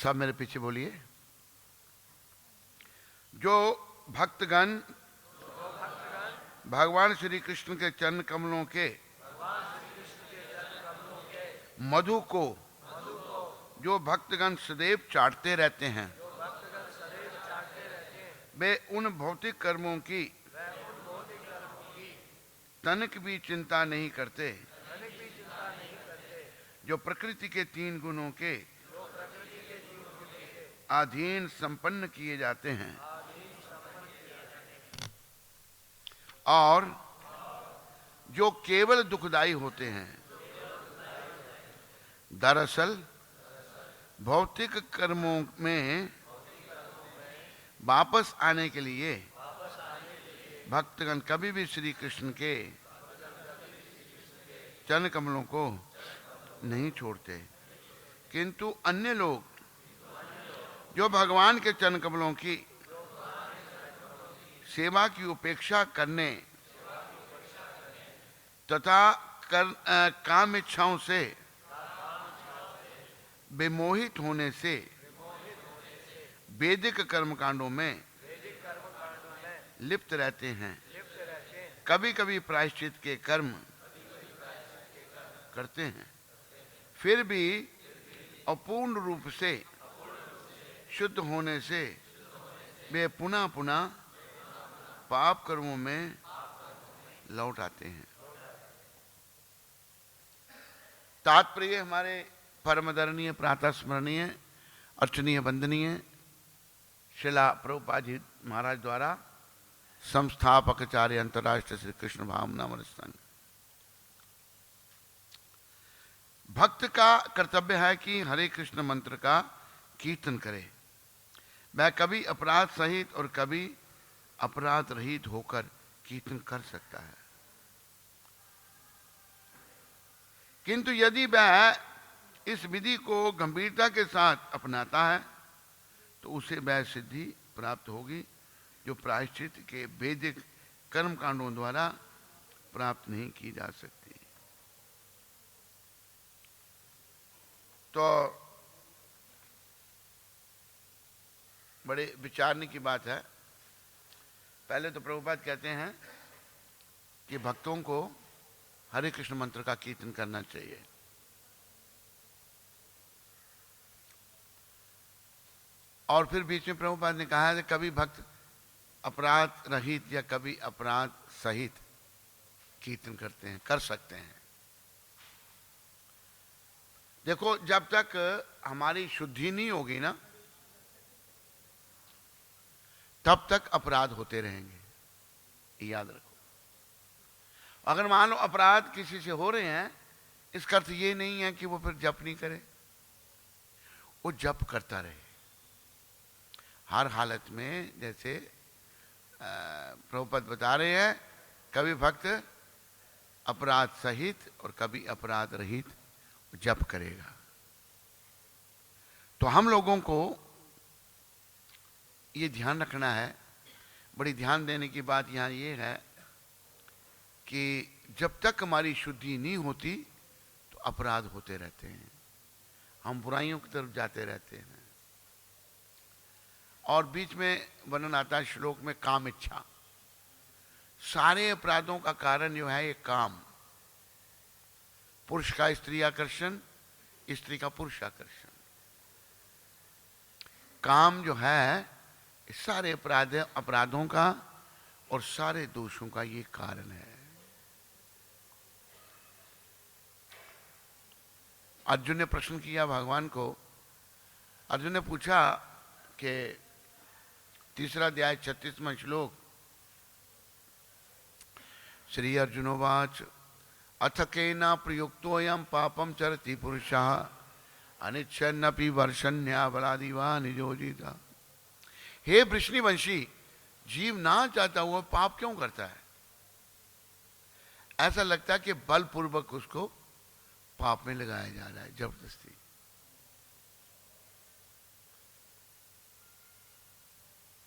सब मेरे पीछे बोलिए। जो भक्तगण भगवान श्री कृष्ण के चरण कमलों के मधु को जो भक्तगण सदैव चाटते रहते हैं, वे उन भौतिक कर्मों की तनिक भी चिंता नहीं करते जो प्रकृति के 3 गुणों के अधीन संपन्न किए जाते हैं और जो केवल दुखदाई होते हैं। दरअसल भौतिक कर्मों में वापस आने के लिए भक्तगण कभी भी श्री कृष्ण के चरण कमलों को नहीं छोड़ते, किंतु अन्य लोग जो भगवान के चरण कमलों की सेवा की उपेक्षा करने तथा काम इच्छाओं से विमोहित होने से वैदिक कर्मकांडों में लिप्त रहते हैं, कभी कभी प्रायश्चित के कर्म करते हैं, फिर भी अपूर्ण रूप से शुद्ध होने से वे पुनः पुनः पाप कर्मों में लौट आते हैं। तात्पर्य हमारे परमदरणीय प्रातः स्मरणीय अर्चनीय वंदनीय शिला प्रभुपाद जी महाराज द्वारा संस्थापकाचार्य अंतर्राष्ट्रीय श्री कृष्ण भावनामृत संघ। भक्त का कर्तव्य है कि हरे कृष्ण मंत्र का कीर्तन करे। वह कभी अपराध सहित और कभी अपराध रहित होकर कीर्तन कर सकता है, किंतु यदि वह इस विधि को गंभीरता के साथ अपनाता है तो उसे वह सिद्धि प्राप्त होगी जो प्रायश्चित के वैदिक कर्म कांडों द्वारा प्राप्त नहीं की जा सकती। तो बड़े विचारने की बात है। पहले तो प्रभुपाद कहते हैं कि भक्तों को हरे कृष्ण मंत्र का कीर्तन करना चाहिए। और फिर बीच में प्रभुपाद ने कहा है कि कभी भक्त अपराध रहित या कभी अपराध सहित कीर्तन करते हैं, कर सकते हैं। देखो, जब तक हमारी शुद्धि नहीं होगी ना, तब तक अपराध होते रहेंगे, याद रखो। अगर मान लो अपराध किसी से हो रहे हैं, इसका अर्थ ये नहीं है कि वो फिर जप नहीं करे, वो जप करता रहे हर हालत में। जैसे प्रभुपद बता रहे हैं, कभी भक्त अपराध सहित और कभी अपराध रहित जप करेगा। तो हम लोगों को ये ध्यान रखना है। बड़ी ध्यान देने की बात यहाँ ये है कि जब तक हमारी शुद्धि नहीं होती तो अपराध होते रहते हैं, हम बुराइयों की तरफ जाते रहते हैं। और बीच में वर्णन आता है श्लोक में काम इच्छा। सारे अपराधों का कारण जो है ये काम। पुरुष का स्त्री आकर्षण, स्त्री का पुरुष आकर्षण। काम जो है सारे अपराधों का और सारे दोषों का ये कारण है। अर्जुन ने प्रश्न किया भगवान को। अर्जुन ने पूछा कि 3 अध्याय 36वां श्लोक, श्री अर्जुनोवाच अथ केना प्रयुक्तोऽयं पापं चरति पुरुषः अनिच्छन्नपि वर्षन्याबलादि वा निजोजिता। हे वृष्णिवंशी, जीव ना चाहता हुआ पाप क्यों करता है? ऐसा लगता है कि बलपूर्वक उसको पाप में लगाया जा रहा है, जबरदस्ती।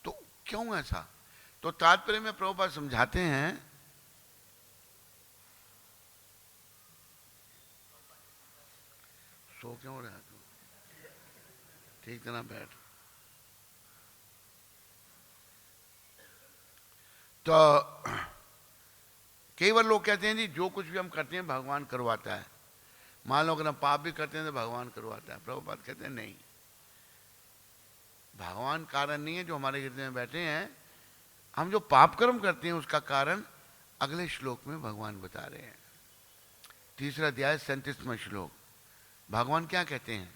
तो क्यों ऐसा? तो तात्पर्य में प्रभुपाद समझाते हैं सो क्यों रहा तू? ठीक तरह बैठ। तो कई बार लोग कहते हैं जी जो कुछ भी हम करते हैं भगवान करवाता है। मान लो अगर हम पाप भी करते हैं तो भगवान करवाता है। प्रभुपाद कहते हैं नहीं, भगवान कारण नहीं है जो हमारे हृदय में बैठे हैं। हम जो पाप कर्म करते हैं उसका कारण अगले श्लोक में भगवान बता रहे हैं। तीसरा अध्याय 37वां श्लोक। भगवान क्या कहते हैं?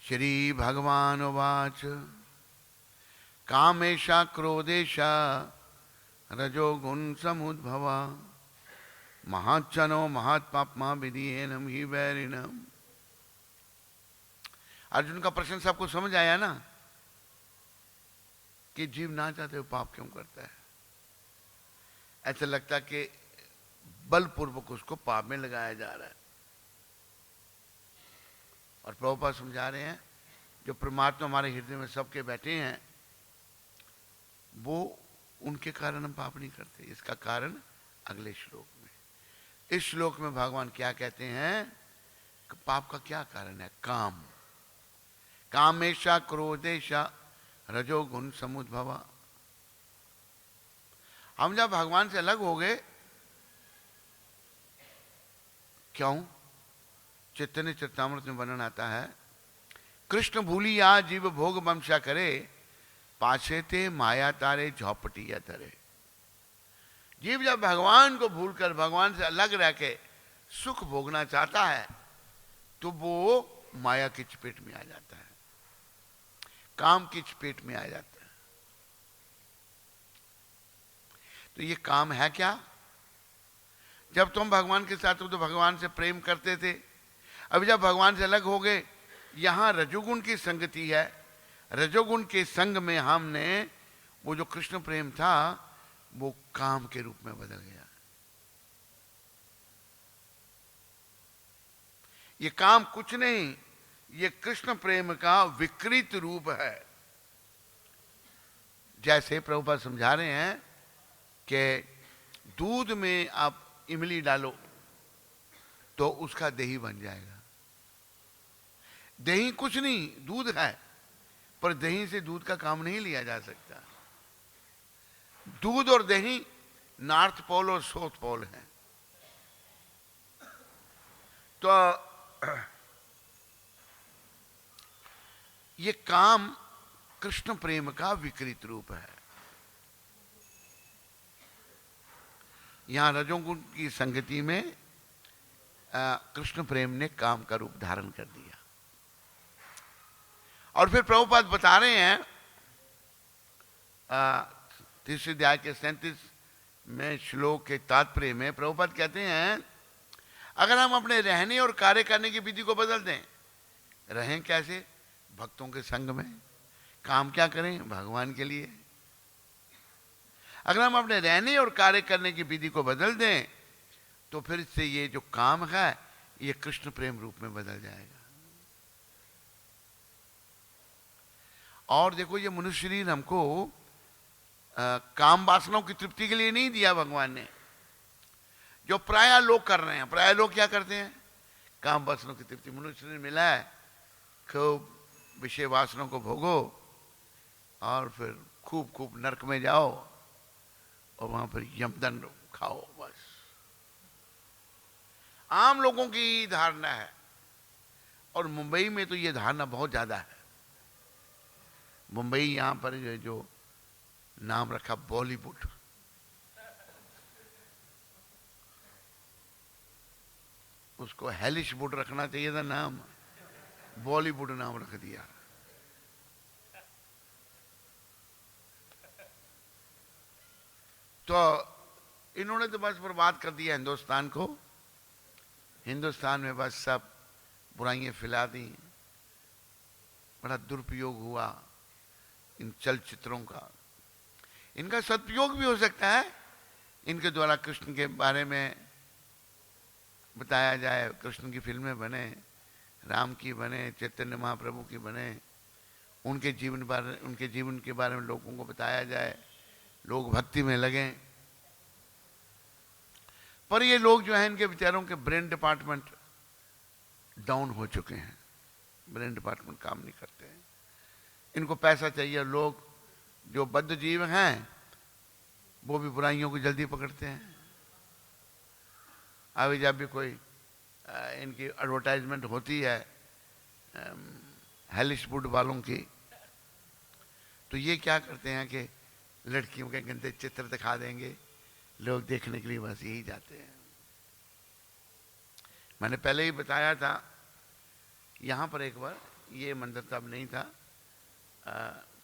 श्री भगवान उवाच कामेशा क्रोधेशा रजोगुण समुद्भवा महाचनो महात्मा विधियेनम ही वैरिणम। अर्जुन का प्रश्न सबको समझ आया ना कि जीव ना चाहते हुए पाप क्यों करता है। ऐसा लगता कि बलपूर्वक उसको पाप में लगाया जा रहा है। और प्रभुपाद समझा रहे हैं जो परमात्मा हमारे हृदय में सबके बैठे हैं वो उनके कारण हम पाप नहीं करते। इसका कारण अगले श्लोक में। इस श्लोक में भगवान क्या कहते हैं कि पाप का क्या कारण है? काम। कामेशा क्रोधेशा रजोगुण समुद्भवा। हम जब भगवान से अलग हो गए, क्यों? चैतन्य चरितामृत में वर्णन आता है कृष्ण भूली या जीव भोग वंशा करे पाछे ते माया तारे झौपटिया धरे। जीव जब भगवान को भूलकर भगवान से अलग रह के सुख भोगना चाहता है तो वो माया की चपेट में आ जाता है, काम की चपेट में आ जाता है। तो ये काम है क्या? जब तुम भगवान के साथ हो तो भगवान से प्रेम करते थे। अभी जब भगवान से अलग हो गए, यहां रजोगुण की संगति है। रजोगुण के संग में हमने वो जो कृष्ण प्रेम था वो काम के रूप में बदल गया। ये काम कुछ नहीं, ये कृष्ण प्रेम का विकृत रूप है। जैसे प्रभुपाद समझा रहे हैं कि दूध में आप इमली डालो तो उसका दही बन जाएगा। दही कुछ नहीं, दूध है, पर दही से दूध का काम नहीं लिया जा सकता। दूध और दही नॉर्थ पोल और साउथ पोल है। तो ये काम कृष्ण प्रेम का विकृत रूप है। यहां रजोगुण की संगति में कृष्ण प्रेम ने काम का रूप धारण कर दिया। और फिर प्रभुपाद बता रहे हैं तीसरे अध्याय के 37 में श्लोक के तात्पर्य में प्रभुपाद कहते हैं अगर हम अपने रहने और कार्य करने की विधि को बदल दें, रहें कैसे? भक्तों के संग में। काम क्या करें? भगवान के लिए। अगर हम अपने रहने और कार्य करने की विधि को बदल दें तो फिर से ये जो काम है ये कृष्ण प्रेम रूप में बदल जाएगा। और देखो ये मनुष्य शरीर हमको काम वासनाओं की तृप्ति के लिए नहीं दिया भगवान ने। जो प्राय लोग कर रहे हैं, प्राय लोग क्या करते हैं? काम वासनाओं की तृप्ति। मनुष्य शरीर मिला है, खूब विषय वासनाओं को भोगो और फिर खूब खूब नरक में जाओ और वहां पर यमदंड खाओ। बस आम लोगों की धारणा है। और मुंबई में तो ये धारणा बहुत ज्यादा है। मुंबई यहां पर जो नाम रखा बॉलीवुड, उसको हेलिश वुड रखना चाहिए था नाम, बॉलीवुड नाम रख दिया। तो इन्होंने तो बस बर्बाद कर दिया हिंदुस्तान को। हिंदुस्तान में बस सब बुराइयां फैला दी। बड़ा दुरुपयोग हुआ इन चलचित्रों का। इनका सदुपयोग भी हो सकता है, इनके द्वारा कृष्ण के बारे में बताया जाए, कृष्ण की फिल्में बने, राम की बने, चैतन्य महाप्रभु की बने, उनके जीवन के बारे में लोगों को बताया जाए, लोग भक्ति में लगे। पर ये लोग जो हैं इनके विचारों के ब्रेन डिपार्टमेंट डाउन हो चुके हैं। ब्रेन डिपार्टमेंट काम नहीं करते हैं। इनको पैसा चाहिए। लोग जो बद्ध जीव हैं वो भी बुराइयों को जल्दी पकड़ते हैं। अभी जब भी कोई इनकी एडवर्टाइजमेंट होती है हेलिश फूड वालों की, तो ये क्या करते हैं कि लड़कियों के गंदे चित्र दिखा देंगे, लोग देखने के लिए बस यही जाते हैं। मैंने पहले ही बताया था, यहाँ पर एक बार ये मंदिर तब नहीं था,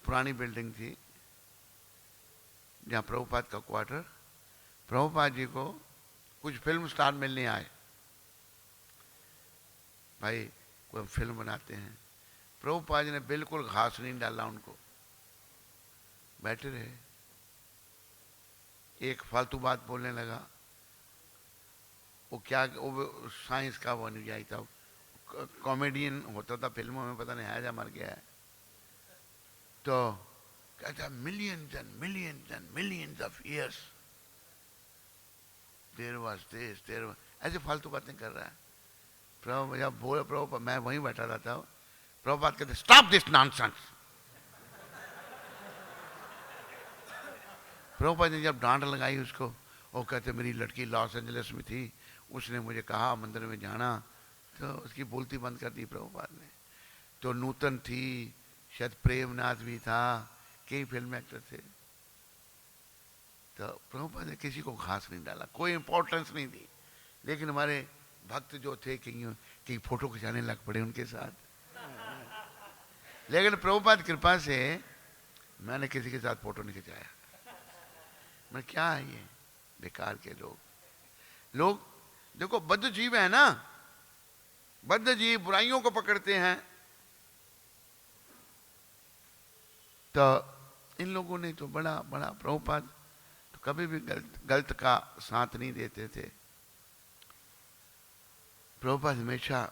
पुरानी बिल्डिंग थी जहाँ प्रभुपाद का क्वार्टर। प्रभुपाद जी को कुछ फिल्म स्टार मिलने आए, भाई कोई फिल्म बनाते हैं। प्रभुपाद जी ने बिल्कुल घास नहीं डाला उनको, बैठे रहे। एक फालतू बात बोलने लगा, वो क्या, वो साइंस का वो अनुयायी था, कॉमेडियन होता था फिल्मों में, पता नहीं है या मर गया है। तो कहता millions and millions and millions of years there was this, there was, ऐसे फालतू बातें कर रहा है। प्रभु जब बोल, प्रभु मैं वहीं बैठा रहता हूँ, प्रभुपाद कहते स्टॉप दिस नॉनसेंस। प्रभुपाद ने जब डांट लगाई उसको, वो कहते मेरी लड़की लॉस एंजलिस में थी, उसने मुझे कहा मंदिर में जाना, तो उसकी बोलती बंद कर दी प्रभुपाद ने। तो नूतन थी, शायद प्रेमनाथ भी था, कई फिल्म एक्टर थे। तो प्रभुपाद ने किसी को घास नहीं डाला, कोई इंपॉर्टेंस नहीं दी। लेकिन हमारे भक्त जो थे कहीं फोटो खिंचाने लग पड़े उनके साथ। लेकिन प्रभुपाद कृपा से मैंने किसी के साथ फोटो नहीं खिंचाया। मैं क्या है ये बेकार के लोग देखो बद्ध जीव है ना, बद्ध जीव बुराइयों को पकड़ते हैं। तो इन लोगों ने तो बड़ा प्रभुपाद तो कभी भी गलत का साथ नहीं देते थे। प्रभुपाद हमेशा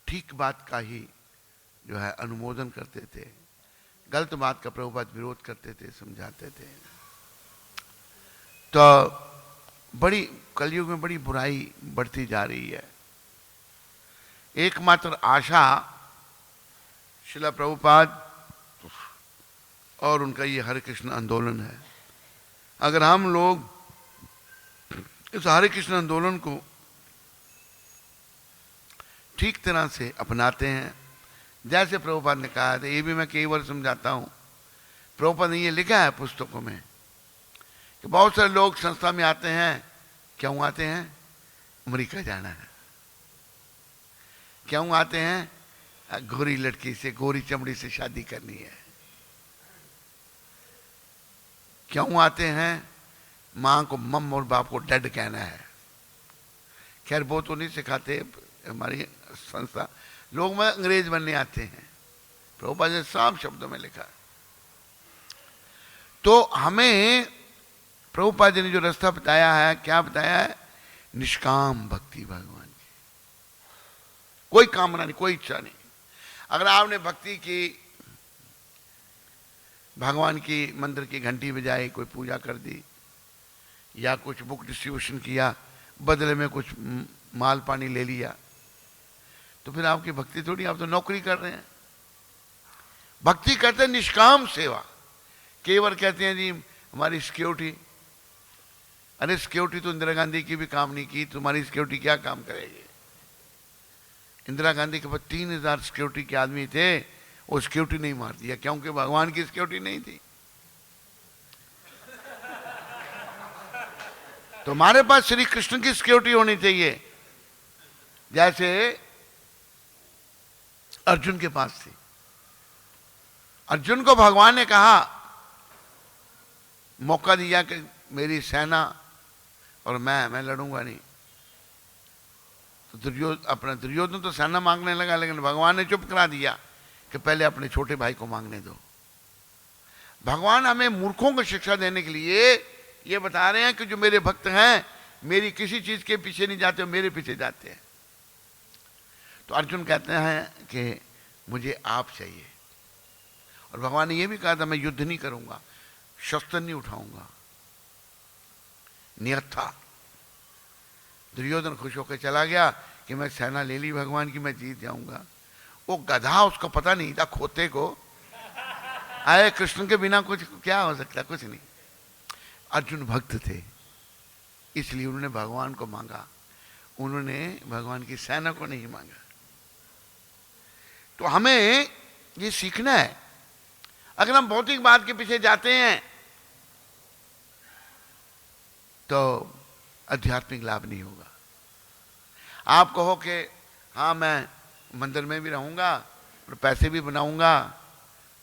ठीक बात का ही जो है अनुमोदन करते थे, गलत बात का प्रभुपाद विरोध करते थे, समझाते थे। तो बड़ी कलयुग में बड़ी बुराई बढ़ती जा रही है। एकमात्र आशा श्रील प्रभुपाद और उनका ये हरे कृष्ण आंदोलन है। अगर हम लोग इस हरे कृष्ण आंदोलन को ठीक तरह से अपनाते हैं, जैसे प्रभुपाद ने कहा था, ये भी मैं कई बार समझाता हूँ, प्रभुपाद ने ये लिखा है पुस्तकों में कि बहुत सारे लोग संस्था में आते हैं, क्यों आते हैं? अमेरिका जाना है। क्यों आते हैं? गोरी लड़की से, गोरी चमड़ी से शादी करनी है। क्यों आते हैं? माँ को मम और बाप को डैड कहना है। खैर वो तो नहीं सिखाते हमारी संस्था, लोग में अंग्रेज बनने आते हैं। प्रभुपाद ने साफ शब्दों में लिखा। तो हमें प्रभुपाद जी ने जो रास्ता बताया है, क्या बताया है? निष्काम भक्ति भगवान की, कोई कामना नहीं, कोई इच्छा नहीं। अगर आपने भक्ति की, भगवान की मंदिर की घंटी बजाई, कोई पूजा कर दी या कुछ बुक डिस्ट्रीब्यूशन किया, बदले में कुछ माल पानी ले लिया, तो फिर आपकी भक्ति थोड़ी, आप तो नौकरी कर रहे हैं। भक्ति कहते हैं निष्काम सेवा। केवल कहते हैं जी हमारी सिक्योरिटी, अरे सिक्योरिटी तो इंदिरा गांधी की भी काम नहीं की, तुम्हारी सिक्योरिटी क्या काम करेगी? इंदिरा गांधी के पास 3000 सिक्योरिटी के आदमी थे, वो सिक्योरिटी नहीं मार दिया, क्योंकि भगवान की सिक्योरिटी नहीं थी। तो हमारे पास श्री कृष्ण की सिक्योरिटी होनी चाहिए, जैसे अर्जुन के पास थी। अर्जुन को भगवान ने कहा, मौका दिया कि मेरी सेना और मैं लड़ूंगा नहीं। तो दुर्योधन तो सेना मांगने लगा, लेकिन भगवान ने चुप करा दिया कि पहले अपने छोटे भाई को मांगने दो। भगवान हमें मूर्खों को शिक्षा देने के लिए ये बता रहे हैं कि जो मेरे भक्त हैं, मेरी किसी चीज के पीछे नहीं जाते, मेरे पीछे जाते हैं। तो अर्जुन कहते हैं कि मुझे आप चाहिए, और भगवान ने यह भी कहा था मैं युद्ध नहीं करूंगा, शस्त्र नहीं उठाऊंगा। नियत था। दुर्योधन खुश होकर चला गया कि मैं सेना ले ली भगवान की, मैं जीत जाऊंगा। वो गधा, उसको पता नहीं था खोते को, आए कृष्ण के बिना कुछ क्या हो सकता, कुछ नहीं। अर्जुन भक्त थे, इसलिए उन्होंने भगवान को मांगा, उन्होंने भगवान की सेना को नहीं मांगा। तो हमें ये सीखना है। अगर हम भौतिक बात के पीछे जाते हैं तो आध्यात्मिक लाभ नहीं होगा। आप कहो कि हाँ मैं मंदिर में भी रहूंगा और पैसे भी बनाऊंगा,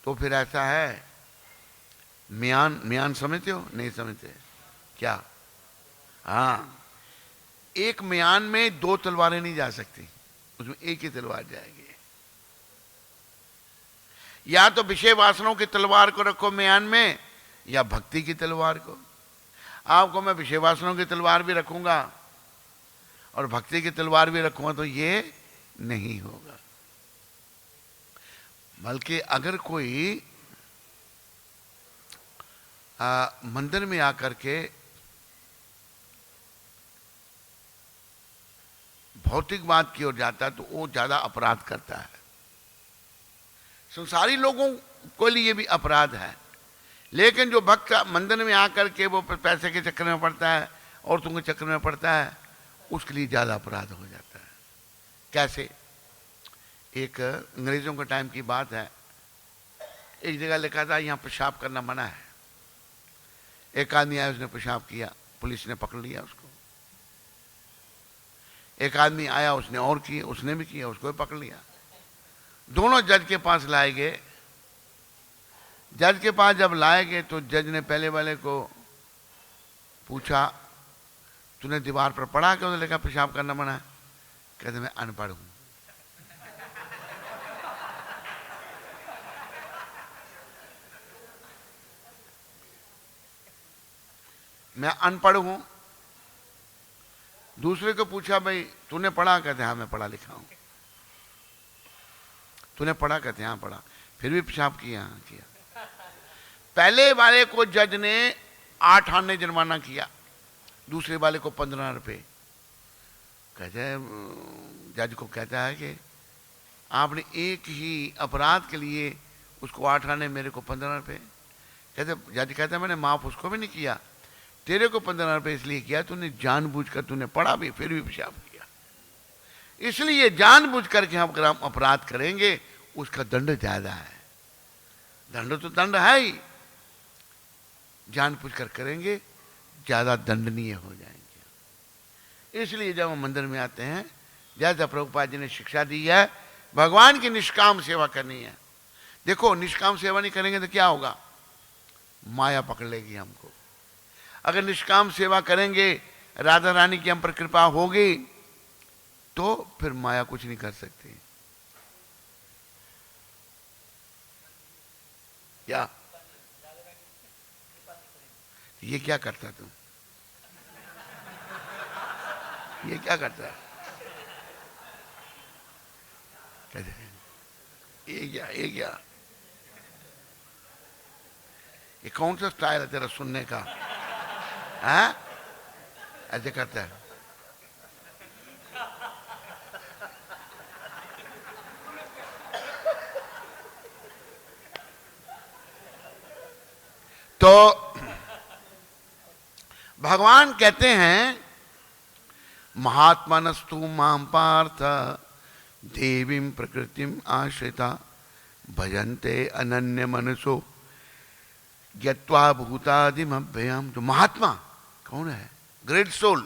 तो फिर ऐसा है, म्यान समझते हो? नहीं समझते क्या? हाँ, एक म्यान में दो तलवारें नहीं जा सकती, उसमें एक ही तलवार जाएगी। या तो विषय वासनाओं की तलवार को रखो म्यान में, या भक्ति की तलवार को। आपको मैं विषय वासनाओं की तलवार भी रखूंगा और भक्ति की तलवार भी रखूंगा तो ये नहीं होगा। बल्कि अगर कोई मंदिर में आकर के भौतिकवाद की ओर जाता है तो वो ज्यादा अपराध करता है। संसारी लोगों को लिए भी अपराध है, लेकिन जो भक्त मंदिर में आकर के वो पैसे के चक्कर में पड़ता है, औरतों के चक्कर में पड़ता है, उसके लिए ज्यादा अपराध हो जाता है। कैसे? एक अंग्रेजों के टाइम की बात है, एक जगह लिखा था यहाँ पेशाब करना मना है। एक आदमी आया, उसने पेशाब किया, पुलिस ने पकड़ लिया उसको। एक आदमी आया, उसने और किया, उसने भी किया, उसको भी पकड़ लिया। दोनों जज के पास लाए गए। जज के पास जब लाए गए तो जज ने पहले वाले को पूछा, तूने दीवार पर पढ़ा कि उसने लिखा पेशाब करना मना है? कहते मैं अनपढ़ हूं। मैं अनपढ़ हूं। दूसरे को पूछा, भाई तूने पढ़ा? कहते हाँ मैं पढ़ा लिखा हूं। तूने पढ़ा? कहते हाँ पढ़ा। फिर भी पेशाब किया? हाँ किया। पहले वाले को जज ने 8 आने जुर्माना किया, दूसरे वाले को 15 रुपए। कहते जज को कहता है कि आपने एक ही अपराध के लिए उसको 8 आने, मेरे को 15 रुपए। कहते जज कहता है मैंने माफ उसको भी नहीं किया, तेरे को 15 रुपए इसलिए किया तूने जानबूझकर, तूने पढ़ा भी फिर भी पेशाब किया। इसलिए जानबूझ करके हम अगर हम अपराध करेंगे उसका दंड ज्यादा है। दंड तो दंड है ही, जानबूझ कर करेंगे ज्यादा दंडनीय हो जाएंगे। इसलिए जब हम मंदिर में आते हैं, जैसा प्रभुपाद जी ने शिक्षा दी है, भगवान की निष्काम सेवा करनी है। देखो निष्काम सेवा नहीं करेंगे तो क्या होगा? माया पकड़ लेगी हमको। अगर निष्काम सेवा करेंगे, राधा रानी की हम पर कृपा होगी, तो फिर माया कुछ नहीं कर सकती। क्या ये क्या करता तुम? ये क्या करता है? कहते ये क्या ये कौन सा स्टाइल है तेरा सुनने का? हाँ ऐसे करता है। तो भगवान कहते हैं महात्मनस्तु मां पार्थ देवीं प्रकृतिम आश्रिता भजन्ते अनन्य मनसो ज्ञत्वा भूतादिम अभ्ययम। जो महात्मा कौन है? ग्रेट सोल,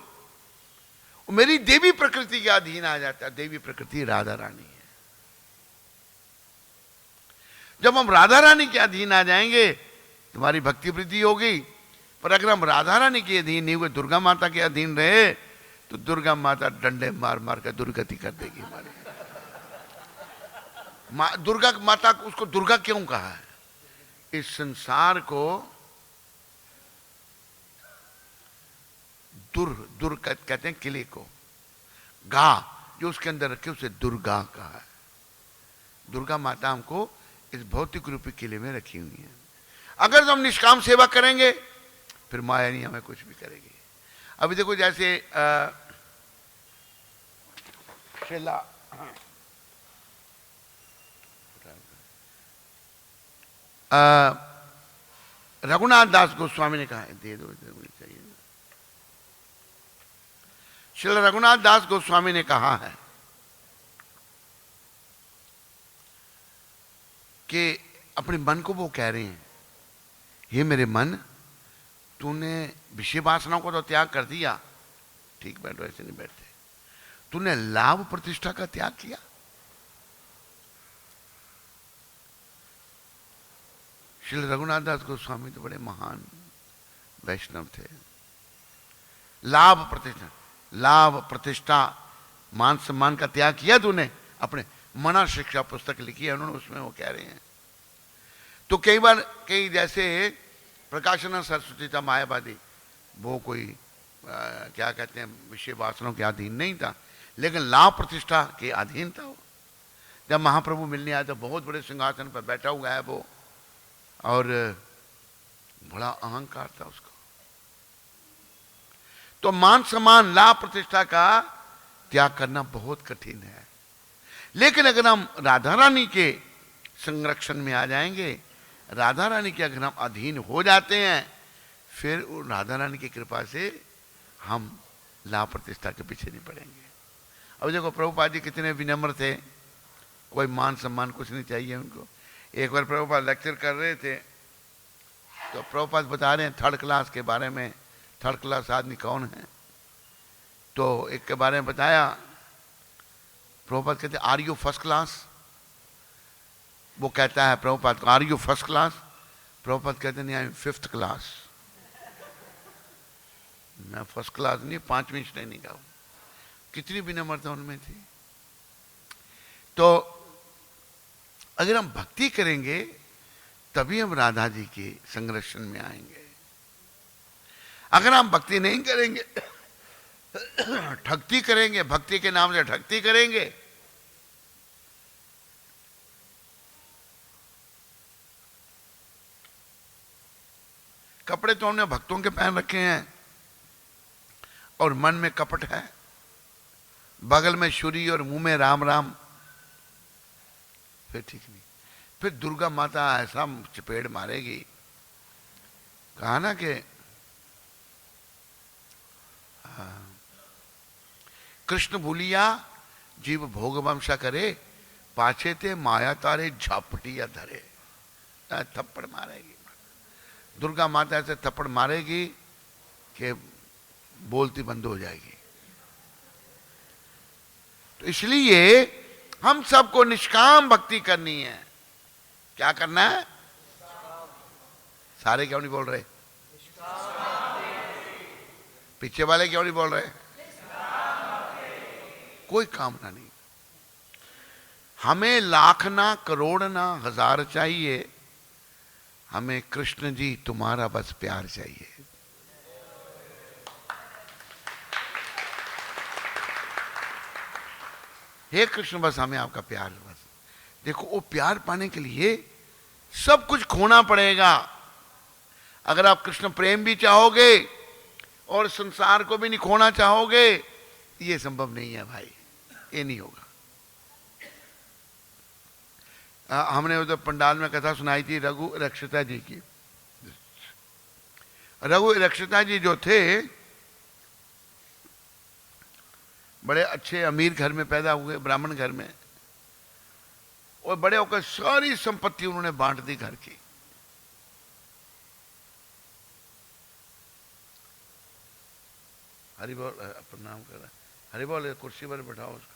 वो मेरी देवी प्रकृति के अधीन आ जाता है। देवी प्रकृति राधा रानी है। जब हम राधा रानी के अधीन आ जाएंगे तुम्हारी भक्ति वृद्धि होगी। पर अगर हम राधा रानी के अधीन नहीं हुए, दुर्गा माता के अधीन रहे, तो दुर्गा माता डंडे मार मार कर दुर्गति कर देगी हमारी। दुर्गा माता, उसको दुर्गा क्यों कहा है? इस संसार को दुर कहते हैं किले को, गा जो उसके अंदर रखे उसे दुर्गा कहा है। दुर्गा माता हमको इस भौतिक रूपी किले में रखी हुई है। अगर हम निष्काम सेवा करेंगे फिर माया नहीं हमें कुछ भी करेगी। अभी देखो जैसे शिला रघुनाथ दास गोस्वामी ने कहा है, दे दो चाहिए। श्री रघुनाथ दास गोस्वामी ने कहा है कि अपने मन को वो कह रहे हैं, हे मेरे मन, तूने विषय वासनाओं को तो त्याग कर दिया, ठीक बैठो, ऐसे नहीं बैठते, तूने लाभ प्रतिष्ठा का त्याग किया। श्री रघुनाथ दास गोस्वामी तो बड़े महान वैष्णव थे। लाभ प्रतिष्ठा मान सम्मान का त्याग किया तूने, अपने मना शिक्षा पुस्तक लिखी है उन्होंने, उसमें वो कह रहे हैं। तो कई बार कई जैसे प्रकाशना सरस्वती था मायावादी, वो कोई क्या कहते हैं विषय वासनाओं के अधीन नहीं था, लेकिन लाभ प्रतिष्ठा के अधीन था वो। जब महाप्रभु मिलने आया तो बहुत बड़े सिंहासन पर बैठा हुआ है वो, और बड़ा अहंकार था उसको। तो मान सम्मान लाभ प्रतिष्ठा का त्याग करना बहुत कठिन है। लेकिन अगर हम राधा रानी के संरक्षण में आ जाएंगे, राधा रानी के अगर हम अधीन हो जाते हैं, फिर राधा रानी की कृपा से हम लाभ प्रतिष्ठा के पीछे नहीं पड़ेंगे। अब देखो प्रभुपाद जी कितने विनम्र थे, कोई मान सम्मान कुछ नहीं चाहिए उनको। एक बार प्रभुपाद लेक्चर कर रहे थे तो प्रभुपाद बता रहे हैं थर्ड क्लास के बारे में, थर्ड क्लास आदमी कौन है। तो एक के बारे में बताया, प्रभुपाद कहते आर यू फर्स्ट क्लास, वो कहता है प्रभुपाद को are you first class, Prabhupada कहते नहीं आई एम फिफ्थ क्लास। मैं फर्स्ट क्लास नहीं, 5वीं श्रेणी का हूं। कितनी विनम्रता उनमें थी। तो अगर हम भक्ति करेंगे तभी हम राधा जी के संरक्षण में आएंगे। अगर हम भक्ति नहीं करेंगे, ठगती करेंगे, भक्ति के नाम से ठगती करेंगे, कपड़े तो हमने भक्तों के पहन रखे हैं और मन में कपट है, बगल में छुरी और मुंह में राम राम, फिर ठीक नहीं। फिर दुर्गा माता ऐसा चपेट मारेगी। कहा ना कि कृष्ण भूलिया जीव भोग वंशा करे, पाछे ते माया तारे झापटिया धरे। थप्पड़ मारेगी दुर्गा माता, ऐसे थप्पड़ मारेगी कि बोलती बंद हो जाएगी। तो इसलिए हम सबको निष्काम भक्ति करनी है। क्या करना है? सारे क्यों नहीं बोल रहे? पीछे वाले क्यों नहीं बोल रहे? कोई कामना नहीं। हमें लाख ना करोड़ ना हजार चाहिए, हमें कृष्ण जी तुम्हारा बस प्यार चाहिए। हे कृष्ण बस हमें आपका प्यार बस। देखो वो प्यार पाने के लिए सब कुछ खोना पड़ेगा। अगर आप कृष्ण प्रेम भी चाहोगे और संसार को भी नहीं खोना चाहोगे, ये संभव नहीं है भाई, ये नहीं होगा। हमने उधर पंडाल में कथा सुनाई थी रघु रक्षिता जी की। रघु रक्षिता जी जो थे, बड़े अच्छे अमीर घर में पैदा हुए, ब्राह्मण घर में, और बड़े होकर सारी संपत्ति उन्होंने बांट दी घर की। हरि बोल, प्रणाम कर रहा, हरि बोल, कुर्सी पर बैठाओ उसको।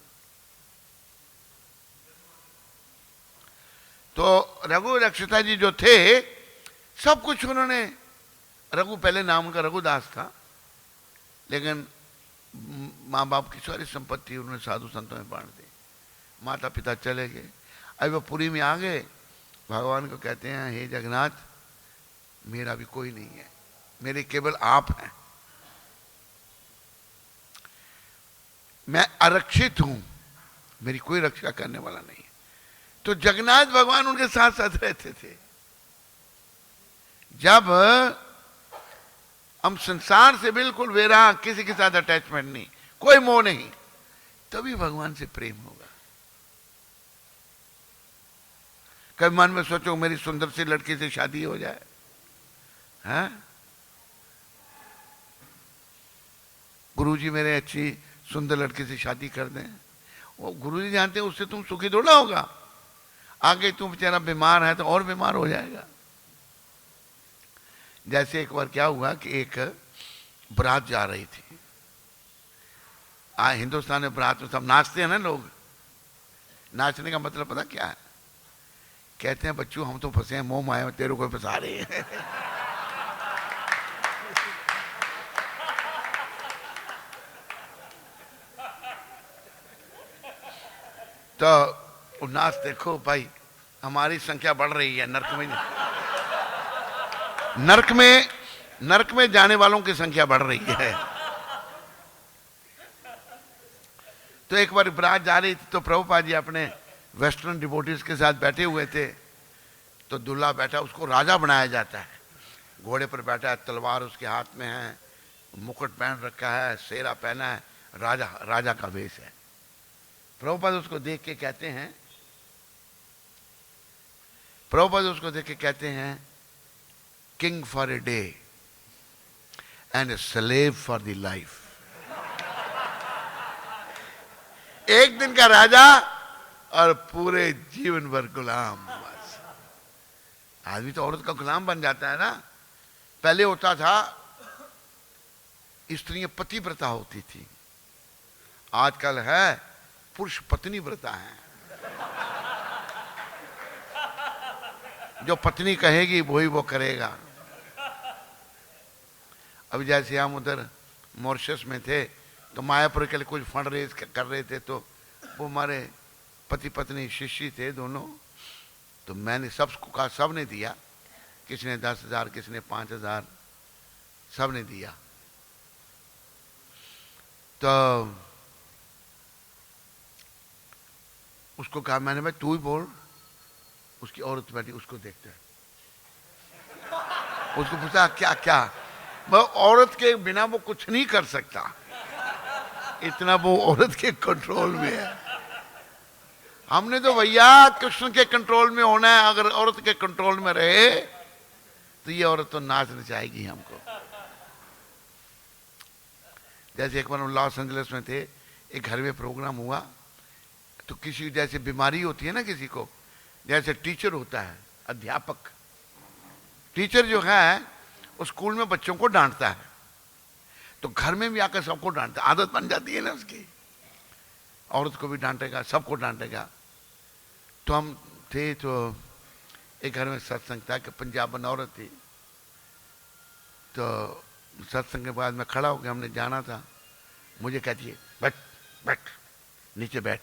तो रघु रक्षिता जी जो थे, सब कुछ उन्होंने, रघु पहले नाम उनका रघुदास था, लेकिन माँ बाप की सारी संपत्ति उन्होंने साधु संतों में बांट दी। माता पिता चले गए। अब वो पुरी में आ गए, भगवान को कहते हैं हे जगन्नाथ, मेरा भी कोई नहीं है, मेरे केवल आप हैं, मैं आरक्षित हूं, मेरी कोई रक्षा करने वाला नहीं है। तो जगन्नाथ भगवान उनके साथ साथ रहते थे। जब हम संसार से बिल्कुल बेराग, किसी के साथ अटैचमेंट नहीं, कोई मोह नहीं, तभी भगवान से प्रेम होगा। कभी मन में सोचो मेरी सुंदर सी लड़की से शादी हो जाए, हैं? गुरुजी मेरे अच्छी सुंदर लड़की से शादी कर दें, वो गुरुजी जानते हैं उससे तुम सुखी थोड़ा होगा, आगे तुम बेचारा बीमार है तो और बीमार हो जाएगा। जैसे एक बार क्या हुआ कि एक बारात जा रही थी, हिंदुस्तान में बारात में सब नाचते हैं ना लोग, नाचने का मतलब पता क्या है? कहते हैं बच्चों हम तो फंसे हैं, मोह माया में तेरे को फंसा रहे हैं। तो नाच देखो भाई, हमारी संख्या बढ़ रही है नरक में, नरक में जाने वालों की संख्या बढ़ रही है। तो एक बार बारात जा रही थी तो प्रभुपाद जी अपने वेस्टर्न डिवोटीज के साथ बैठे हुए थे, तो दूल्हा बैठा, उसको राजा बनाया जाता है, घोड़े पर बैठा है, तलवार उसके हाथ में है, मुकुट पहन रखा है, सेरा पहना है, राजा का वेश है। प्रभुपाद उसको देख के कहते हैं king for a day and a slave for the life. एक दिन का राजा और पूरे जीवन भर गुलाम। बस आदमी तो औरत का गुलाम बन जाता है ना। पहले होता था स्त्रियां पतिव्रता होती थी, आजकल है पुरुष पत्नी व्रता है। जो पत्नी कहेगी वही वो करेगा। अभी जैसे हम उधर मॉरिशस में थे तो मायापुर के लिए कुछ फंड रेज कर रहे थे, तो वो हमारे पति पत्नी शिष्य थे दोनों, तो मैंने सबको कहा, सब ने दिया, किसी ने 10,000 किसी ने 5,000, सब ने दिया। तो उसको कहा मैंने, भाई तू ही बोल। उसकी औरत बैठी, उसको देखते हैं, उसको पूछा क्या क्या, वो औरत के बिना वो कुछ नहीं कर सकता, इतना वो औरत के कंट्रोल में है। हमने तो भैया कृष्ण के कंट्रोल में होना है, अगर औरत के कंट्रोल में रहे तो ये औरत तो नाच नचाएगी हमको। जैसे एक बार हम लॉस एंजलिस में थे, एक घर में प्रोग्राम हुआ, तो किसी जैसे बीमारी होती है ना किसी को, जैसे टीचर होता है, अध्यापक, टीचर जो है वो स्कूल में बच्चों को डांटता है, तो घर में भी आकर सबको डांटता, आदत बन जाती है ना उसकी, औरत को भी डांटेगा, सबको डांटेगा। तो हम थे तो एक घर में सत्संग था कि पंजाबन औरत थी, तो सत्संग के बाद मैं खड़ा होकर हमने जाना था, मुझे कहती है बैठ बैठ नीचे बैठ,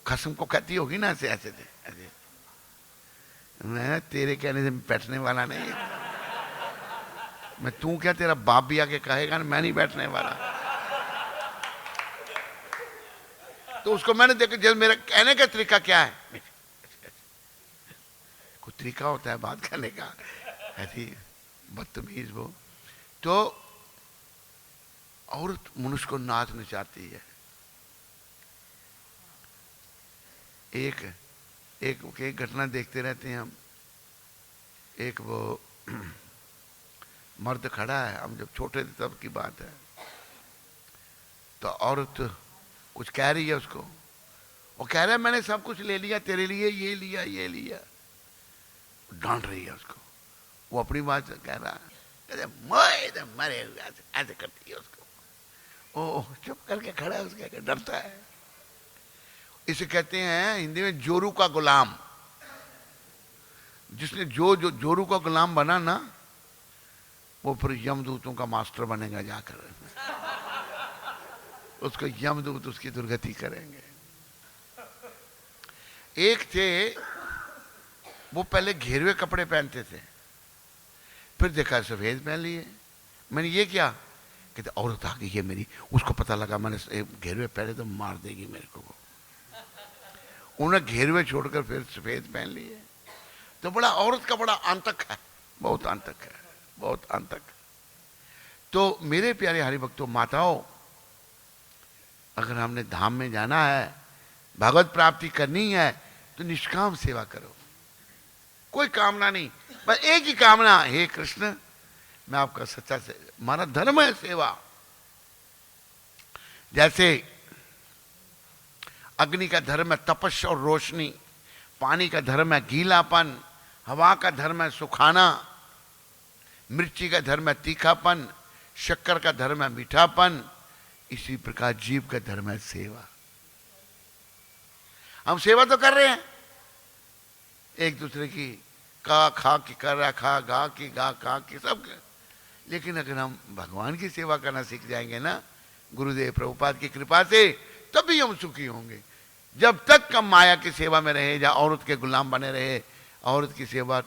कसम को कहती होगी ना ऐसे ऐसे थे ऐसे। मैं तेरे कहने से बैठने वाला नहीं है, मैं तू क्या तेरा बाप भी आके कहेगा ना, मैं नहीं बैठने वाला। तो उसको मैंने देखा, जब मेरा कहने का तरीका क्या है, कुछ तरीका होता है बात करने का, ऐसी बदतमीज वो। तो औरत मनुष्य को नाच नचाती है। एक घटना देखते रहते हैं हम, एक वो मर्द खड़ा है, हम जब छोटे थे तब की बात है, तो औरत कुछ कह रही है उसको, वो कह रहा है मैंने सब कुछ ले लिया तेरे लिए, ये लिया ये लिया, डांट रही है उसको, वो अपनी बात कह रहा है, मरे ऐसे करती है उसको, ओ चुप करके खड़ा है, उसके डरता है। इसे कहते हैं हिंदी में जोरू का गुलाम। जिसने जो जोरू का गुलाम बना ना, वो फिर यमदूतों का मास्टर बनेगा जाकर, उसको यमदूत उसकी दुर्गति करेंगे। एक थे, वो पहले घेरवे कपड़े पहनते थे, फिर देखा सफेद पहन लिए। मैंने ये क्या, कहते औरत आ गई है मेरी, उसको पता लगा मैंने घेरवे पहने तो मार देगी मेरे को। उन्हें घेरवे छोड़कर फिर सफेद पहन लिए। तो बड़ा औरत का बड़ा आंतक है, बहुत आंतक है, बहुत आंतक। तो मेरे प्यारे हरिभक्तों, माताओं, अगर हमने धाम में जाना है, भगवत प्राप्ति करनी है, तो निष्काम सेवा करो, कोई कामना नहीं, बस एक ही कामना, हे कृष्ण मैं आपका सच्चा से, हमारा धर्म है सेवा। जैसे अग्नि का धर्म है तपस्या और रोशनी, पानी का धर्म है गीलापन, हवा का धर्म है सुखाना, मिर्ची का धर्म है तीखापन, शक्कर का धर्म है मीठापन, इसी प्रकार जीव का धर्म है सेवा। हम सेवा तो कर रहे हैं एक दूसरे की, का खा की कर रहा, खा गा की गा खा की सब, लेकिन अगर हम भगवान की सेवा करना सीख जाएंगे ना गुरुदेव प्रभुपाद की कृपा से, तभी हम सुखी होंगे। जब तक हम माया की सेवा में रहे या औरत के गुलाम बने रहे, औरत की सेवा।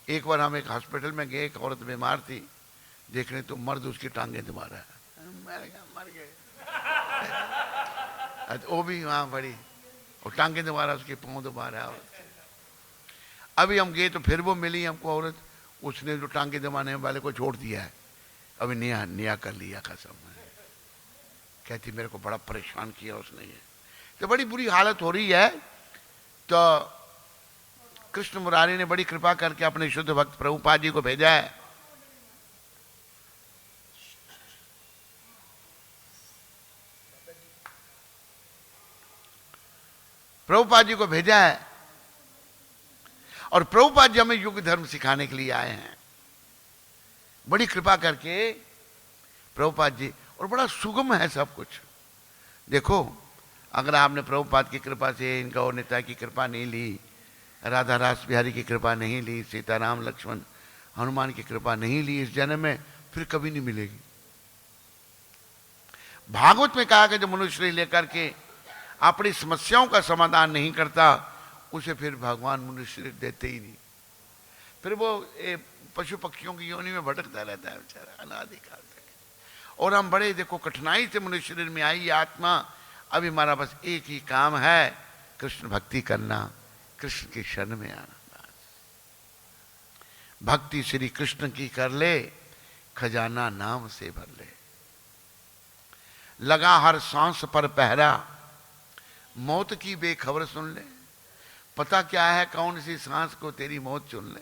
एक बार हम एक हॉस्पिटल में गए, एक औरत बीमार थी, देखने तो मर्द उसकी टांगे दबा रहा है, मर गए वो भी वहां बड़ी, और टांगे दबा रहा, उसके पाँव दबा रहा है। अभी हम गए तो फिर वो मिली हमको औरत, उसने जो टांगे दबाने वाले को छोड़ दिया है, अभी नया कर लिया कसम। कहती मेरे को बड़ा परेशान किया उसने, ये तो बड़ी बुरी हालत हो रही है। तो कृष्ण मुरारी ने बड़ी कृपा करके अपने शुद्ध भक्त प्रभुपाद जी को भेजा है। प्रभुपाद जी को भेजा है, और प्रभुपाद जी हमें युग धर्म सिखाने के लिए आए हैं, बड़ी कृपा करके प्रभुपाद जी, और बड़ा सुगम है सब कुछ। देखो अगर आपने प्रभुपाद की कृपा से, इनका और नेता की कृपा नहीं ली, राधा रास बिहारी की कृपा नहीं ली, सीताराम लक्ष्मण हनुमान की कृपा नहीं ली इस जन्म में, फिर कभी नहीं मिलेगी। भागवत में कहा कि जो मनुष्य लेकर के अपनी समस्याओं का समाधान नहीं करता, उसे फिर भगवान मनुष्य देते ही नहीं, फिर वो पशु पक्षियों की योनि में भटकता रहता है बेचारा अनादिकाल तक। और हम बड़े देखो कठिनाई से मनुष्य शरीर में आई आत्मा, अभी हमारा बस एक ही काम है, कृष्ण भक्ति करना, कृष्ण की शरण में आना। भक्ति श्री कृष्ण की कर ले, खजाना नाम से भर ले। लगा हर सांस पर पहरा, मौत की बेखबर सुन ले। पता क्या है कौन सी सांस को तेरी मौत चुन ले।